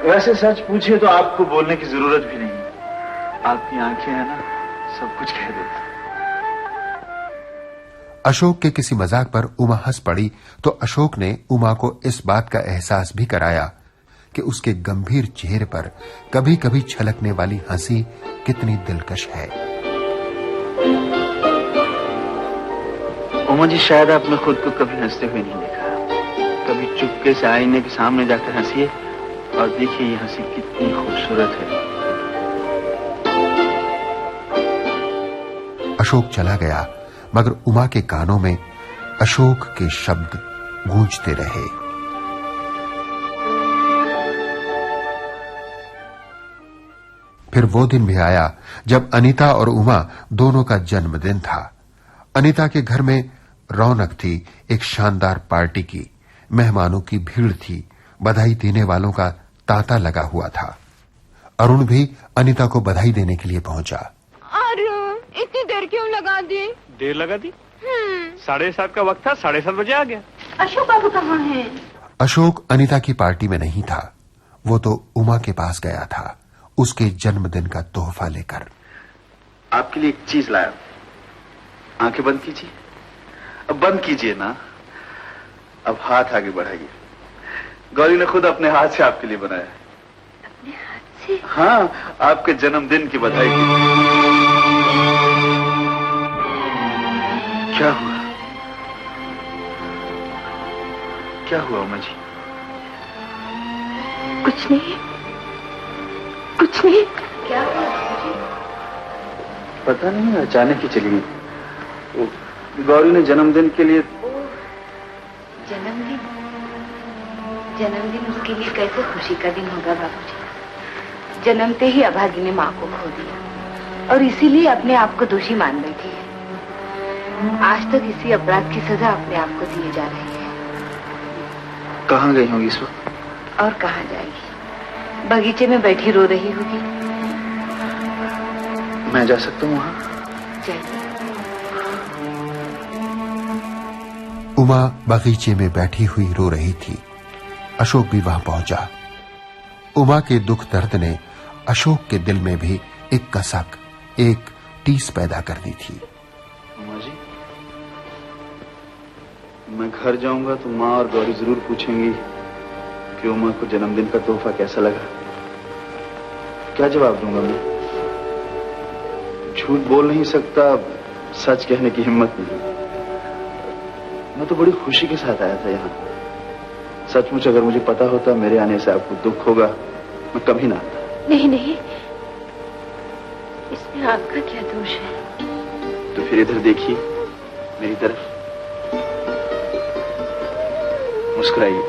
वैसे सच पूछिए तो आपको बोलने की जरूरत भी नहीं, आपकी आंखें हैं ना, सब कुछ कह देती। अशोक के किसी मजाक पर उमा हंस पड़ी तो अशोक ने उमा को इस बात का एहसास भी कराया कि उसके गंभीर चेहरे पर कभी कभी छलकने वाली हंसी कितनी दिलकश है। उमा जी, शायद आपने खुद को कभी हंसते हुए नहीं देखा। कभी चुपके से आईने के सामने जाकर हंसिए और देखिए ये हंसी कितनी खूबसूरत है। अशोक चला गया, मगर उमा के कानों में अशोक के शब्द गूंजते रहे। फिर वो दिन भी आया जब अनीता और उमा दोनों का जन्मदिन था। अनीता के घर में रौनक थी, एक शानदार पार्टी की, मेहमानों की भीड़ थी, बधाई देने वालों का तांता लगा हुआ था। अरुण भी अनीता को बधाई देने के लिए पहुंचा। अरुण, इतनी देर क्यों लगा दी? देर लगा दी? 7:30 का वक्त था, 7:30 बजे आ गया। अशोक बाबू कहाँ हैं? अशोक अनीता की पार्टी में नहीं था, वो तो उमा के पास गया था उसके जन्मदिन का तोहफा लेकर। आपके लिए एक चीज लाया, आंखें बंद कीजिए। अब बंद कीजिए ना, अब हाथ आगे बढ़ाइए। गौरी ने खुद अपने हाथ से आपके लिए बनाया। अपने हाथ से? हाँ, आपके जन्मदिन की बधाई की। क्या हुआ? क्या हुआ उमा जी? कुछ नहीं, कुछ नहीं। क्या हुआ? पता नहीं, अचानक ही चली गई। गौरी ने जन्मदिन के लिए। जन्मदिन? जन्मदिन उसके लिए कैसे खुशी का दिन होगा बाबूजी। जन्मते ही अभागी ने माँ को खो दिया और इसीलिए अपने आप को दोषी मान बैठी है। आज तक इसी अपराध की सजा अपने आप को दिए जा रही है। कहाँ गई होंगी इस वक्त? और कहाँ जाएगी? बगीचे में बैठी रो रही होगी। मैं जा सकता हूँ वहाँ? जाइए। उमा बगीचे में बैठी हुई रो रही थी। अशोक भी वहां पहुंचा। उमा के दुख दर्द ने अशोक के दिल में भी एक कसक, एक टीस पैदा कर दी थी। उमा जी, मैं घर जाऊंगा तो माँ और गौरी जरूर पूछेंगी कि उमा को जन्मदिन का तोहफा कैसा लगा। क्या जवाब दूंगा मैं? झूठ बोल नहीं सकता, सच कहने की हिम्मत नहीं। मैं तो बड़ी खुशी के साथ आया था यहाँ। सचमुच अगर मुझे पता होता मेरे आने से आपको दुख होगा, मैं कभी ना आता। नहीं नहीं, इसमें आपका क्या दोष है? तो फिर इधर देखिए, मेरी तरफ मुस्कुराइए।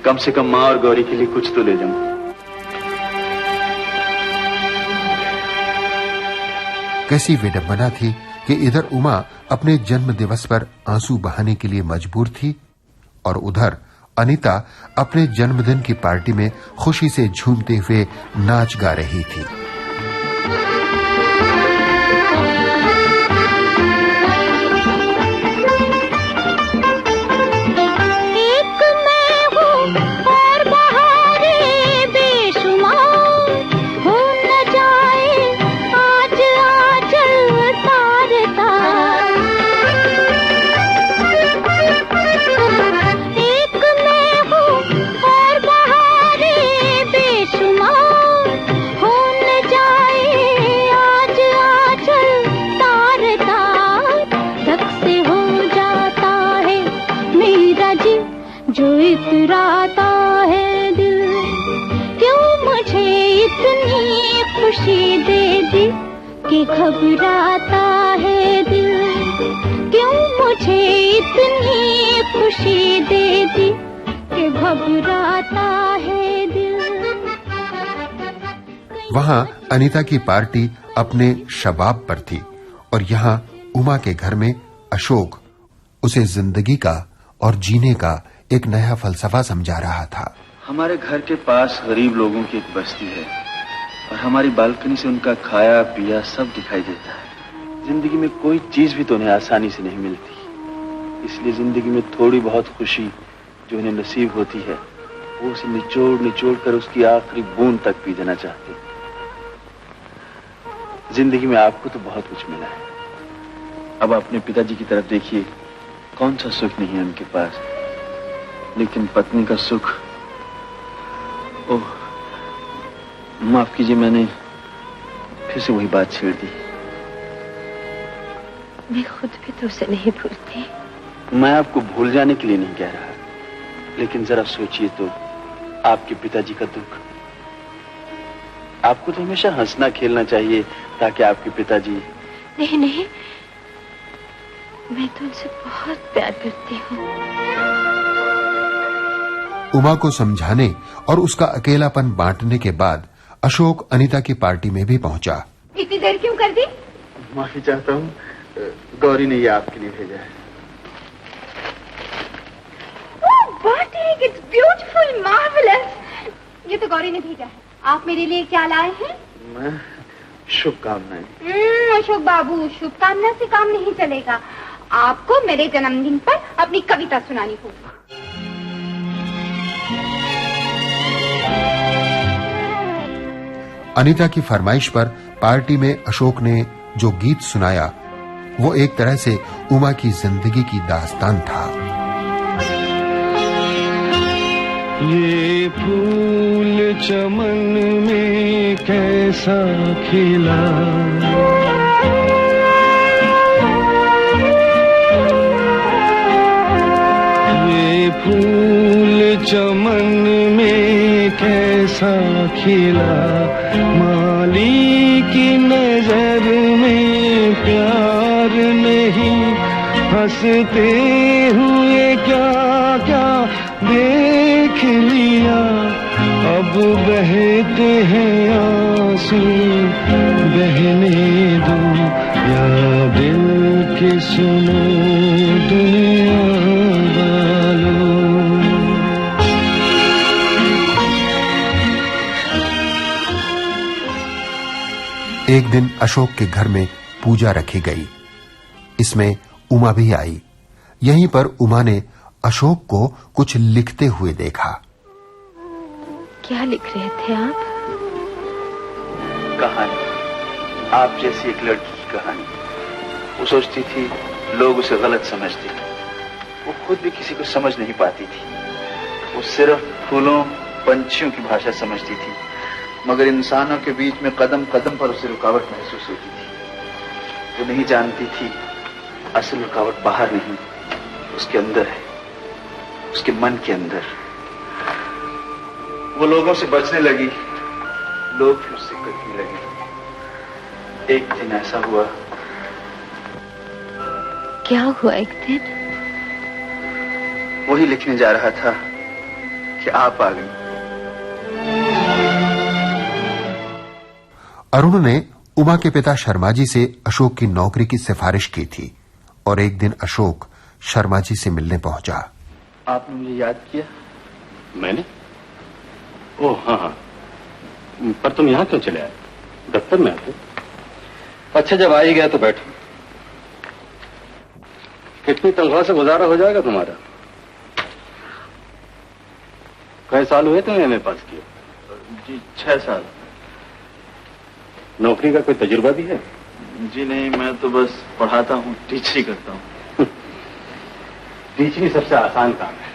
कम से कम माँ और गौरी के लिए कुछ तो ले जाऊं। कैसी विडंबना थी कि इधर उमा अपने जन्म दिवस पर आंसू बहाने के लिए मजबूर थी और उधर अनीता अपने जन्मदिन की पार्टी में खुशी से झूमते हुए नाच गा रही थी। जो इतराता है दिल, क्यों मुझे इतनी खुशी दे दी कि घबराता है दिल, क्यों मुझे इतनी खुशी दे दी कि घबराता है दिल। वहां अनीता की पार्टी अपने शबाब पर थी और यहाँ उमा के घर में अशोक उसे जिंदगी का और जीने का एक नया फलसफा समझा रहा था। हमारे घर के पास गरीब लोगों की एक बस्ती है और हमारी बालकनी से उनका खाया पिया सब दिखाई देता है। जिंदगी में कोई चीज भी तो उन्हें आसानी से नहीं मिलती, इसलिए जिंदगी में थोड़ी बहुत खुशी जो उन्हें नसीब होती है वो उसे निचोड़ निचोड़ कर उसकी आखिरी बूंद तक पी देना चाहती। जिंदगी में आपको तो बहुत कुछ मिला है, अब अपने पिताजी की तरफ देखिए, कौन सा सुख नहीं है उनके पास, लेकिन पत्नी का सुख। ओह, माफ कीजिए, मैंने फिर से वही बात छेड़ दी। मैं खुद भी तो उसे नहीं भूलती। मैं आपको भूल जाने के लिए नहीं कह रहा, लेकिन जरा सोचिए तो, आपके पिताजी का दुख। आपको तो हमेशा हंसना खेलना चाहिए ताकि आपके पिताजी। नहीं नहीं, मैं तो उनसे बहुत प्यार करती हूँ। उमा को समझाने और उसका अकेलापन बांटने के बाद अशोक अनीता की पार्टी में भी पहुंचा। इतनी देर क्यों कर दी? माफी चाहता हूँ, गौरी ने ये आपके लिए भेजा है। Batik, it's beautiful, marvellous. ये तो गौरी ने भेजा है। आप मेरे लिए क्या लाए हैं? मैं शुभकामनाएं। अशोक बाबू, शुभकामना से काम नहीं चलेगा। आपको मेरे जन्मदिन पर अपनी कविता सुनानी होगी। अनीता की फरमाइश पर पार्टी में अशोक ने जो गीत सुनाया वो एक तरह से उमा की जिंदगी की दास्तान था। ये फूल चमन में कैसा खिला, ये फूल चमन में कैसा खिला, माली की नजर में प्यार नहीं, हंसते हुए क्या क्या देख लिया, अब बहते हैं आंसू, बहने दो या दिल के सुनो दुनिया वालों। एक दिन अशोक के घर में पूजा रखी गई। इसमें उमा भी आई। यहीं पर उमा ने अशोक को कुछ लिखते हुए देखा। क्या लिख रहे थे आप? कहानी, आप जैसी एक लड़की की कहानी। वो सोचती थी लोग उसे गलत समझते थे, वो खुद भी किसी को समझ नहीं पाती थी। वो सिर्फ फूलों पंछियों की भाषा समझती थी, मगर इंसानों के बीच में कदम कदम पर उसे रुकावट महसूस होती थी। वो नहीं जानती थी असल रुकावट बाहर नहीं, उसके अंदर है, उसके मन के अंदर। वो लोगों से बचने लगी, लोग भी उससे कटने लगे। एक दिन ऐसा हुआ। क्या हुआ एक दिन? वही लिखने जा रहा था कि आप आ गई। अरुण ने उमा के पिता शर्मा जी से अशोक की नौकरी की सिफारिश की थी और एक दिन अशोक शर्मा जी से मिलने पहुंचा। आपने मुझे याद किया? मैंने? ओह हाँ हाँ, पर तुम यहाँ क्यों चले आए? दफ्तर में आते। अच्छा, जब आ ही गया तो बैठो। कितनी तनख्वाह से गुजारा हो जाएगा तुम्हारा? कई साल हुए तुम्हें एमए पास किए? जी 6 साल। नौकरी का कोई तजुर्बा भी है? जी नहीं, मैं तो बस पढ़ाता हूँ, टीचरी करता हूँ। टीचरी सबसे आसान काम है।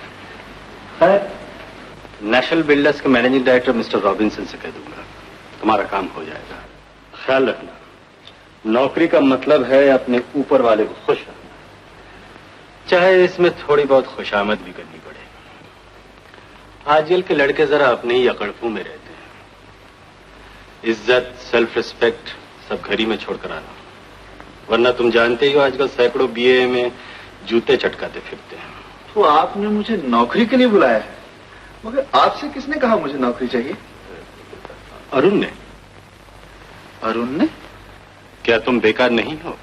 खैर, नेशनल बिल्डर्स के मैनेजिंग डायरेक्टर मिस्टर रॉबिन्सन से कह दूंगा, तुम्हारा काम हो जाएगा। ख्याल रखना, नौकरी का मतलब है अपने ऊपर वाले को खुश रखना, चाहे इसमें थोड़ी बहुत खुशामद भी करनी पड़े। आजकल के लड़के जरा अपने ही अकड़फू में रहते हैं। इज्जत, सेल्फ रिस्पेक्ट सब घर ही में छोड़कर आना, वरना तुम जानते ही हो आजकल सैकड़ों बीए में जूते चटकाते फिरते हैं। तो आपने मुझे नौकरी के लिए बुलाया है, मगर आपसे किसने कहा मुझे नौकरी चाहिए? अरुण ने। अरुण ने? क्या तुम बेकार नहीं हो?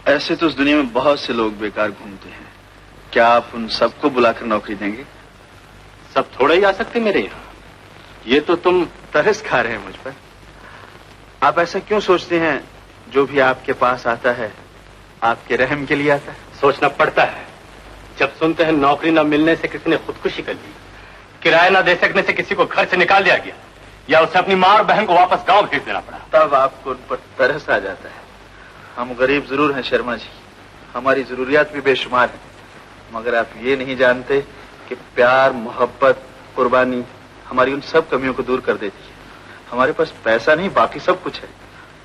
ऐसे तो इस दुनिया में बहुत से लोग बेकार घूमते हैं। क्या आप उन सबको बुलाकर नौकरी देंगे? सब थोड़ा ही आ सकते मेरे यहाँ। ये तो तुम तरस खा रहे हैं मुझ पर। आप ऐसा क्यों सोचते हैं जो भी आपके पास आता है आपके रहम के लिए आता है? सोचना पड़ता है। जब सुनते हैं नौकरी न मिलने से किसी ने खुदकुशी कर ली, किराया न दे सकने से किसी को घर से निकाल दिया गया, या उसे अपनी मां और बहन को वापस गांव भेज देना पड़ा, तब आपको उन पर तरस आ जाता है। हम गरीब जरूर हैं शर्मा जी, हमारी जरूरियात भी बेशुमार है, मगर आप ये नहीं जानते कि प्यार, मोहब्बत, कुर्बानी हमारी उन सब कमियों को दूर कर देती है। हमारे पास पैसा नहीं, बाकी सब कुछ है।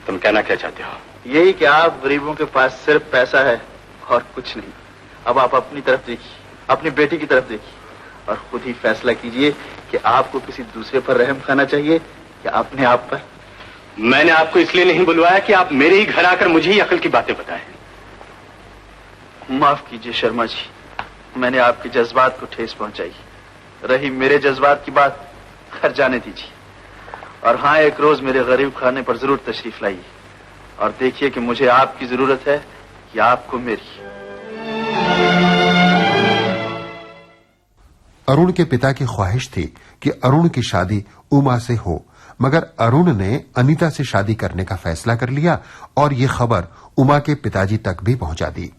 तुम कहना क्या चाहते हो? यही कि आप गरीबों के पास सिर्फ पैसा है और कुछ नहीं। अब आप अपनी तरफ देखिए, अपनी बेटी की तरफ देखिए और खुद ही फैसला कीजिए कि आपको किसी दूसरे पर रहम खाना चाहिए या अपने आप पर। मैंने आपको इसलिए नहीं बुलवाया कि आप मेरे ही घर आकर मुझे ही अकल की बातें बताएं। माफ कीजिए शर्मा जी, मैंने आपके जज्बात को ठेस पहुंचाई। रही मेरे जज्बात की बात, घर जाने दीजिए। और हाँ, एक रोज मेरे गरीब खाने पर जरूर तशरीफ लाइए और देखिए कि मुझे आपकी जरूरत है या आपको मेरी। अरुण के पिता की ख्वाहिश थी कि अरुण की शादी उमा से हो, मगर अरुण ने अनीता से शादी करने का फैसला कर लिया और ये खबर उमा के पिताजी तक भी पहुंचा दी।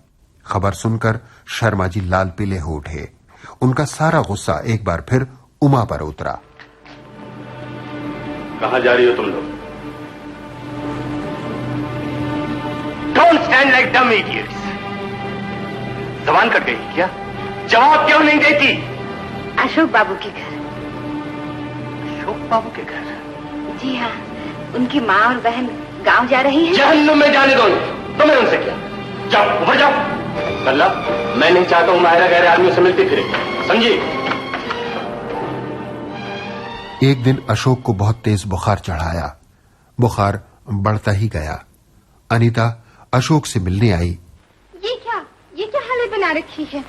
खबर सुनकर शर्मा जी लाल पीले हो उठे। उनका सारा गुस्सा एक बार फिर उमा पर उतरा। कहां जा रही हो तुम लोग? डोंट स्टैंड लाइक डम इडियट्स। जबान कट गई क्या? जवाब क्यों नहीं देती? अशोक बाबू के घर। अशोक बाबू के घर? जी हाँ, उनकी माँ और बहन गांव जा रही हैं। जहन्नुम में जाने दो। तुम्हें उनसे क्या? जाओ, ऊपर जाओ। कल्ला, मैं नहीं चाहता हूं मायरा गैर आदमियों से मिलती फिरे, समझी? एक दिन अशोक को बहुत तेज बुखार चढ़ाया। बुखार बढ़ता ही गया। अनीता अशोक से मिलने आई। ये क्या हालत बना रखी है?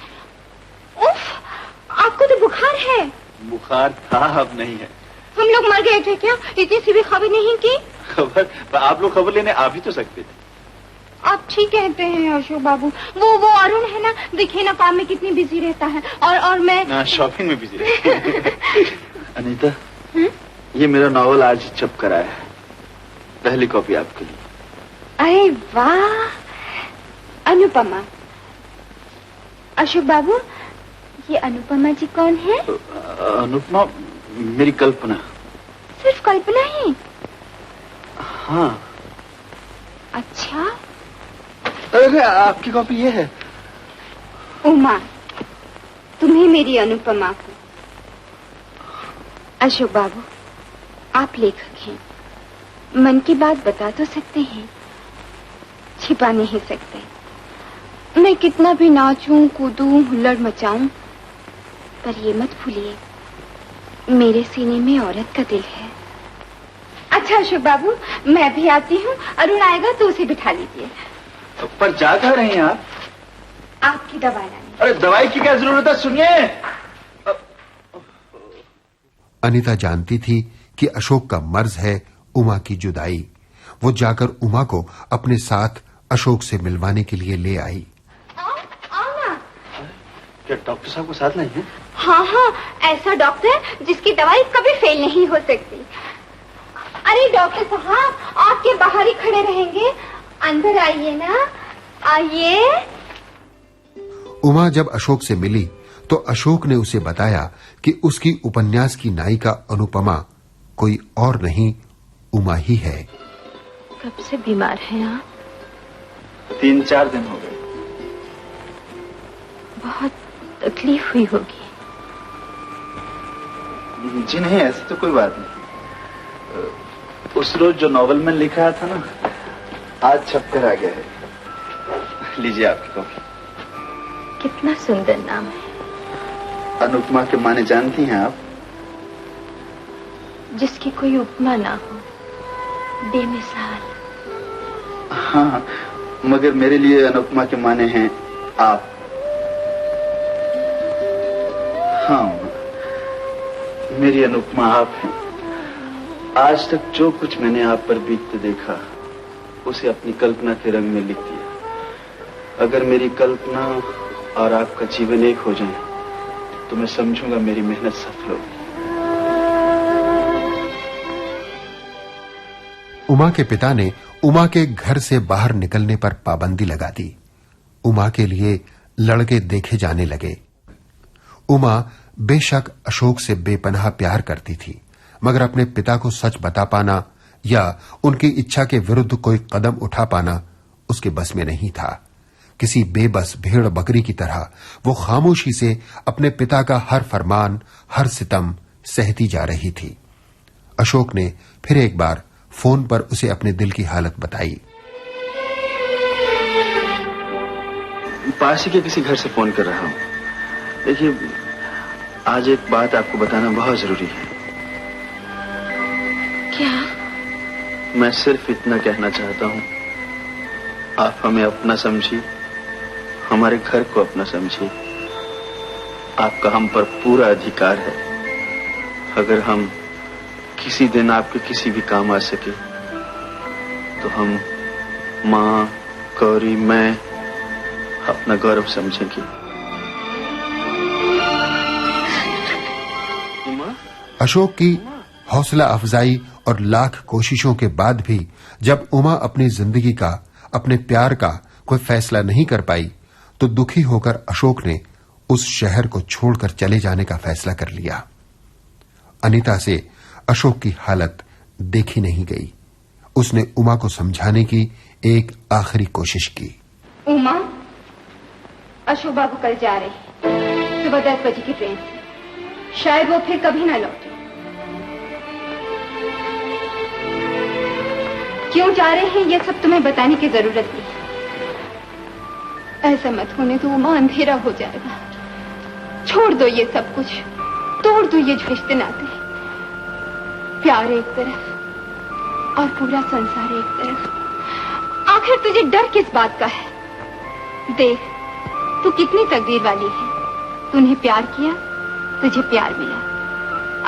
उफ, आपको तो बुखार है। बुखार था, अब नहीं है। हम लोग मर गए थे क्या? इतनी सी भी खबर नहीं की? खबर? आप लोग खबर लेने आ भी तो सकते थे। आप ठीक कहते हैं अशोक बाबू। वो अरुण है ना, देखिए ना काम में कितनी बिजी रहता है और मैं शॉपिंग में बिजी रहती। अनीता, ये मेरा नॉवल आज छप कर आया है। पहली कॉपी आपके लिए। अरे वाह, अनुपमा। अशोक बाबू, ये अनुपमा जी कौन है? अनुपमा मेरी कल्पना। सिर्फ कल्पना ही? हाँ। अच्छा। अरे आपकी कॉपी ये है। उमा, तुम्हें मेरी अनुपमा को। अशोक बाबू, आप लेखक हैं, मन की बात बता तो सकते हैं, छिपा नहीं सकते। मैं कितना भी नाचूं, कूदूं, हुल्लड़ मचाऊं, पर ये मत भूलिए, मेरे सीने में औरत का दिल है। अच्छा अशोक बाबू, मैं भी आती हूँ। अरुण आएगा तो उसे बिठा लीजिए। पर जा कहाँ रहे हैं आप? आपकी दवा लाने। अरे दवाई की क्या जरूरत है, सुनिए। अनीता जानती थी कि अशोक का मर्ज है उमा की जुदाई। वो जाकर उमा को अपने साथ अशोक से मिलवाने के लिए ले आई। आओ ना। क्या डॉक्टर साहब को साथ नहीं है? हाँ हाँ, ऐसा डॉक्टर जिसकी दवाई कभी फेल नहीं हो सकती। अरे डॉक्टर साहब, आपके बाहर ही खड़े रहेंगे, अंदर आइए ना, आइए। उमा जब अशोक से मिली तो अशोक ने उसे बताया कि उसकी उपन्यास की नायिका अनुपमा कोई और नहीं, उमा ही है। कब से बीमार हैं आप? 3-4 दिन हो गए। बहुत तकलीफ हुई होगी। जी नहीं, ऐसी तो कोई बात नहीं। उस रोज जो नॉवल में लिखा था ना, आज छपकर आ गया है। लीजिए आपकी कॉपी। कितना सुंदर नाम है। अनुपमा के माने जानती हैं आप? जिसकी कोई उपमा ना हो, बेमिसाल। हाँ, मगर मेरे लिए अनुपमा के माने हैं आप। हाँ, मेरी अनुपमा आप हैं। आज तक जो कुछ मैंने आप पर बीतते देखा, उसे अपनी कल्पना के रंग में लिख दिया। अगर मेरी कल्पना और आपका जीवन एक हो जाए, तो मैं समझूंगा मेरी मेहनत सफल होगी। उमा के पिता ने उमा के घर से बाहर निकलने पर पाबंदी लगा दी। उमा के लिए लड़के देखे जाने लगे। उमा बेशक अशोक से बेपनाह प्यार करती थी, मगर अपने पिता को सच बता पाना या उनकी इच्छा के विरुद्ध कोई कदम उठा पाना उसके बस में नहीं था। किसी बेबस भेड़ बकरी की तरह वो खामोशी से अपने पिता का हर फरमान, हर सितम सहती जा रही थी। अशोक ने फिर एक बार फोन पर उसे अपने दिल की हालत बताई। पास ही के किसी घर से फोन कर रहा हूं। देखिए, आज एक बात आपको बताना बहुत जरूरी है। क्या? मैं सिर्फ इतना कहना चाहता हूं, आप हमें अपना समझिए, हमारे घर को अपना समझिए। आपका हम पर पूरा अधिकार है। अगर हम किसी दिन आपके किसी भी काम आ सके, तो हम माँ, गौरी, मैं अपना गौरव समझेंगे। अशोक की हौसला अफजाई और लाख कोशिशों के बाद भी जब उमा अपनी जिंदगी का, अपने प्यार का कोई फैसला नहीं कर पाई, तो दुखी होकर अशोक ने उस शहर को छोड़कर चले जाने का फैसला कर लिया। अनीता से अशोक की हालत देखी नहीं गई। उसने उमा को समझाने की एक आखिरी कोशिश की। उमा, अशोक बाबू कल जा रहे हैं सुबह 10 बजे की ट्रेन से। शायद वो फिर कभी ना लौटे। क्यों जा रहे हैं ये सब तुम्हें बताने की जरूरत नहीं। ऐसा मत होने तो उमा, अंधेरा हो जाएगा। छोड़ दो ये सब कुछ, तोड़ दो ये रिश्ते नाते। प्यार एक तरफ और पूरा संसार एक तरफ। आखिर तुझे डर किस बात का है? देख, तू कितनी तकदीर वाली है। तूने प्यार किया, तुझे प्यार मिला।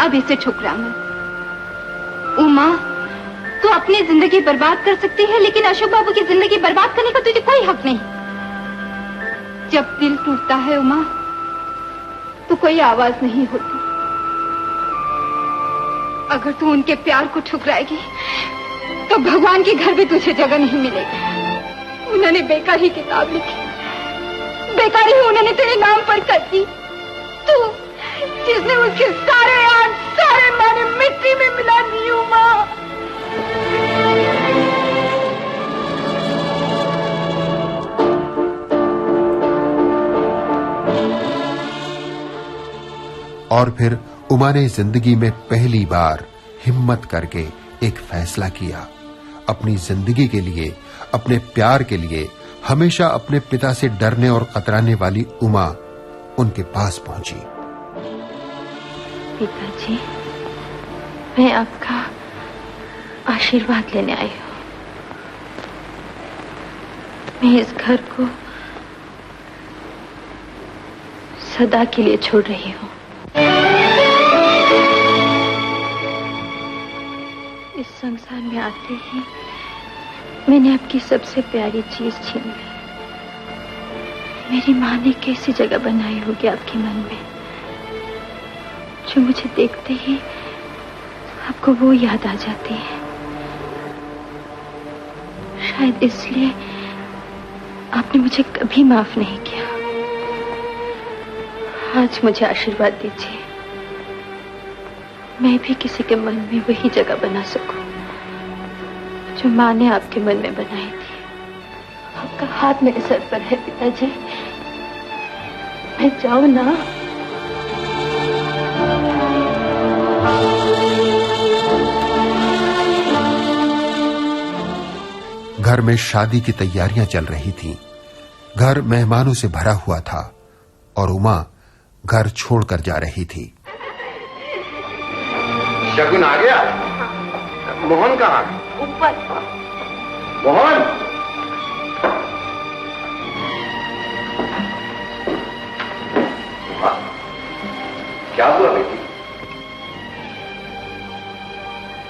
अब इसे ठुकरा मत। उमा, तू अपनी जिंदगी बर्बाद कर सकती है, लेकिन अशोक बाबू की जिंदगी बर्बाद करने का तुझे कोई हक नहीं। जब दिल टूटता है उमा, तो कोई आवाज नहीं होती। अगर तू उनके प्यार को ठुकराएगी तो भगवान के घर भी तुझे जगह नहीं मिलेगी। उन्होंने बेकार ही किताब लिखी, बेकार ही उन्होंने तेरे नाम पर कर दी। तू जिसने उसके सारे याद, सारे माने मिट्टी में मिला दी। उमा, और फिर उमा ने जिंदगी में पहली बार हिम्मत करके एक फैसला किया। अपनी जिंदगी के लिए, अपने प्यार के लिए हमेशा अपने पिता से डरने और कतराने वाली उमा उनके पास पहुंची। पिताजी, मैं आपका आशीर्वाद लेने आई हूं। मैं इस घर को सदा के लिए छोड़ रही हूं। इस संसार में आते ही मैंने आपकी सबसे प्यारी चीज छीन ली। मेरी माँ ने कैसी जगह बनाई होगी आपके मन में, जो मुझे देखते ही आपको वो याद आ जाती है। शायद इसलिए आपने मुझे कभी माफ नहीं किया। आज मुझे आशीर्वाद दीजिए, मैं भी किसी के मन में वही जगह बना सकूं जो माँ ने आपके मन में बनाई थी। आपका हाथ मेरे सर पर है पिताजी, मैं जाऊं ना? घर में शादी की तैयारियां चल रही थीं। घर मेहमानों से भरा हुआ था और उमा घर छोड़कर जा रही थी। शगुन आ गया? मोहन कहाँ? ऊपर। मोहन, क्या हुआ बेटी?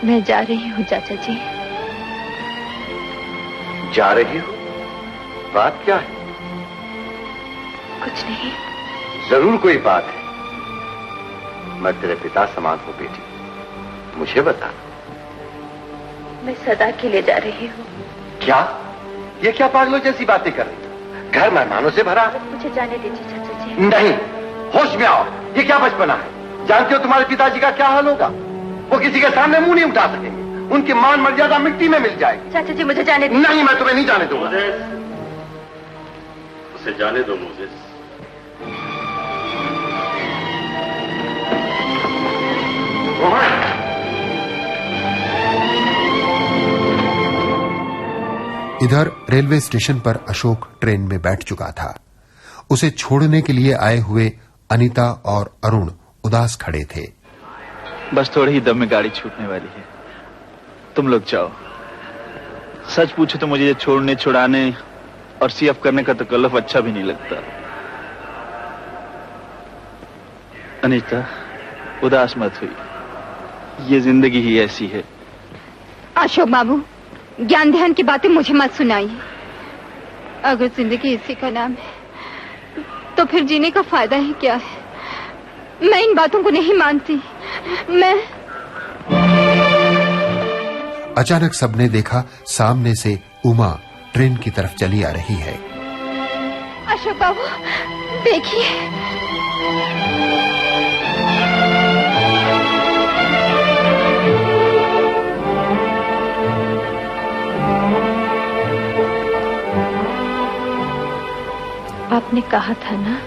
मैं जा रही हूँ चाचा जी। जा रही हो? बात क्या है? कुछ नहीं। जरूर कोई बात है। मैं तेरे पिता समान हूं बेटी, मुझे बता। मैं सदा के लिए जा रही हूँ। क्या? ये क्या पागलों जैसी बातें कर रही हो? घर मेहमानों से भरा है। मुझे जाने दीजिए चाचा जी। नहीं, होश में आओ। ये क्या बचपना है? जानते हो तुम्हारे पिताजी का क्या हाल होगा? वो किसी के सामने मुंह नहीं उठा सकेंगे। उनकी मान मर्यादा मिट्टी में मिल जाएगी। चाचा जी मुझे जाने दीजिए। नहीं, मैं तुम्हें नहीं जाने दूंगा। उसे जाने दो मोजेस। इधर रेलवे स्टेशन पर अशोक ट्रेन में बैठ चुका था। उसे छोड़ने के लिए आए हुए अनीता और अरुण उदास खड़े थे। बस थोड़े ही दम में गाड़ी छूटने वाली है, तुम लोग जाओ। सच पूछो तो मुझे ये छोड़ने, छुड़ाने और सीएफ करने का तकल्लुफ अच्छा भी नहीं लगता। अनीता, उदास मत हुई, ये जिंदगी ही ऐसी है। अशोक बाबू, ज्ञान ध्यान की बातें मुझे मत सुनाइए। अगर जिंदगी इसी का नाम है तो फिर जीने का फायदा ही क्या है? मैं इन बातों को नहीं मानती। मैं अचानक सबने देखा सामने से उमा ट्रेन की तरफ चली आ रही है। अशोक बाबू देखिए। आपने कहा था ना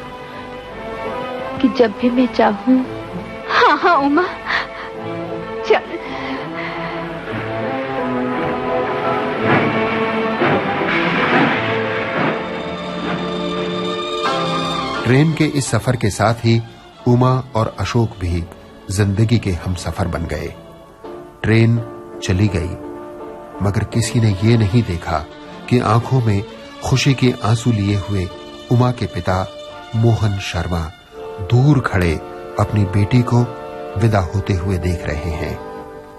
कि जब भी मैं चाहूं। हाँ हाँ उमा, चल। ट्रेन के इस सफर के साथ ही उमा और अशोक भी जिंदगी के हमसफर बन गए। ट्रेन चली गई, मगर किसी ने ये नहीं देखा कि आंखों में खुशी के आंसू लिए हुए उमा के पिता मोहन शर्मा दूर खड़े अपनी बेटी को विदा होते हुए देख रहे हैं।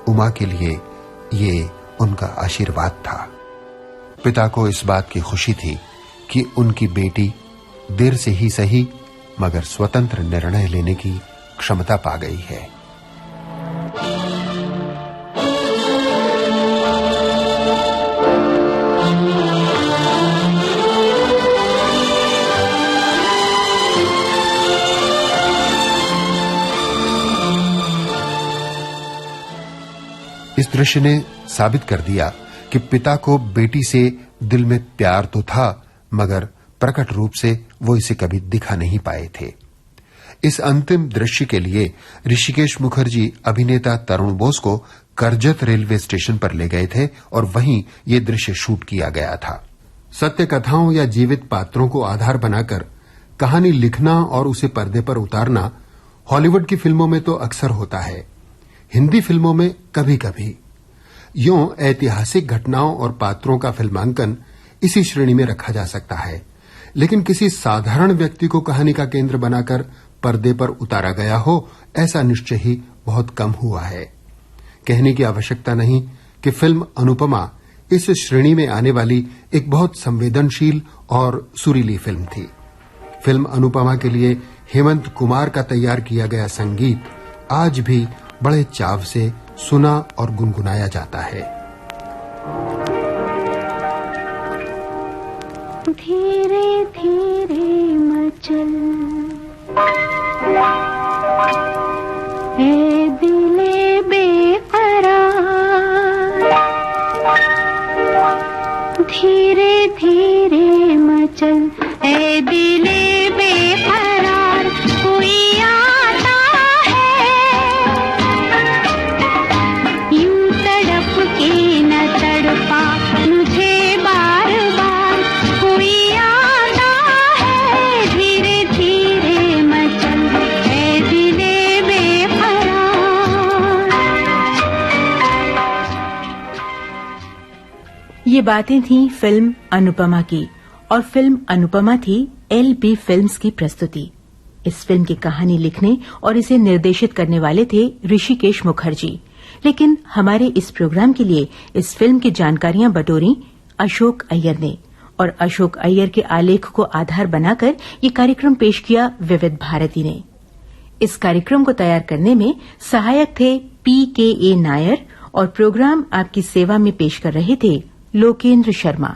उमा के लिए ये उनका आशीर्वाद था। पिता को इस बात की खुशी थी कि उनकी बेटी देर से ही सही मगर स्वतंत्र निर्णय लेने की क्षमता पा गई है। इस दृश्य ने साबित कर दिया कि पिता को बेटी से दिल में प्यार तो था, मगर प्रकट रूप से वो इसे कभी दिखा नहीं पाए थे। इस अंतिम दृश्य के लिए ऋषिकेश मुखर्जी अभिनेता तरुण बोस को करजत रेलवे स्टेशन पर ले गए थे और वहीं ये दृश्य शूट किया गया था। सत्य कथाओं या जीवित पात्रों को आधार बनाकर कहानी लिखना और उसे पर्दे पर उतारना हॉलीवुड की फिल्मों में तो अक्सर होता है, हिंदी फिल्मों में कभी कभी। यूं ऐतिहासिक घटनाओं और पात्रों का फिल्मांकन इसी श्रेणी में रखा जा सकता है, लेकिन किसी साधारण व्यक्ति को कहानी का केंद्र बनाकर पर्दे पर उतारा गया हो, ऐसा निश्चय ही बहुत कम हुआ है। कहने की आवश्यकता नहीं कि फिल्म अनुपमा इस श्रेणी में आने वाली एक बहुत संवेदनशील और सुरीली फिल्म थी। फिल्म अनुपमा के लिए हेमंत कुमार का तैयार किया गया संगीत आज भी बड़े चाव से सुना और गुनगुनाया जाता है। धीरे धीरे मचल ए दिले बेकरार, धीरे धीरे मचल ए दिले बेकरार, कोई आता है यूं तड़प के न तड़पा मुझे बार बार, कोई आता है धीरे धीरे मचल ए दिले बेकरार। ये बातें थीं फिल्म अनुपमा की, और फिल्म अनुपमा थी LB फिल्म्स की प्रस्तुति। इस फिल्म की कहानी लिखने और इसे निर्देशित करने वाले थे ऋषिकेश मुखर्जी, लेकिन हमारे इस प्रोग्राम के लिए इस फिल्म की जानकारियां बटोरी अशोक अय्यर ने, और अशोक अय्यर के आलेख को आधार बनाकर ये कार्यक्रम पेश किया विविध भारती ने। इस कार्यक्रम को तैयार करने में सहायक थे PKA नायर और प्रोग्राम आपकी सेवा में पेश कर रहे थे लोकेंद्र शर्मा।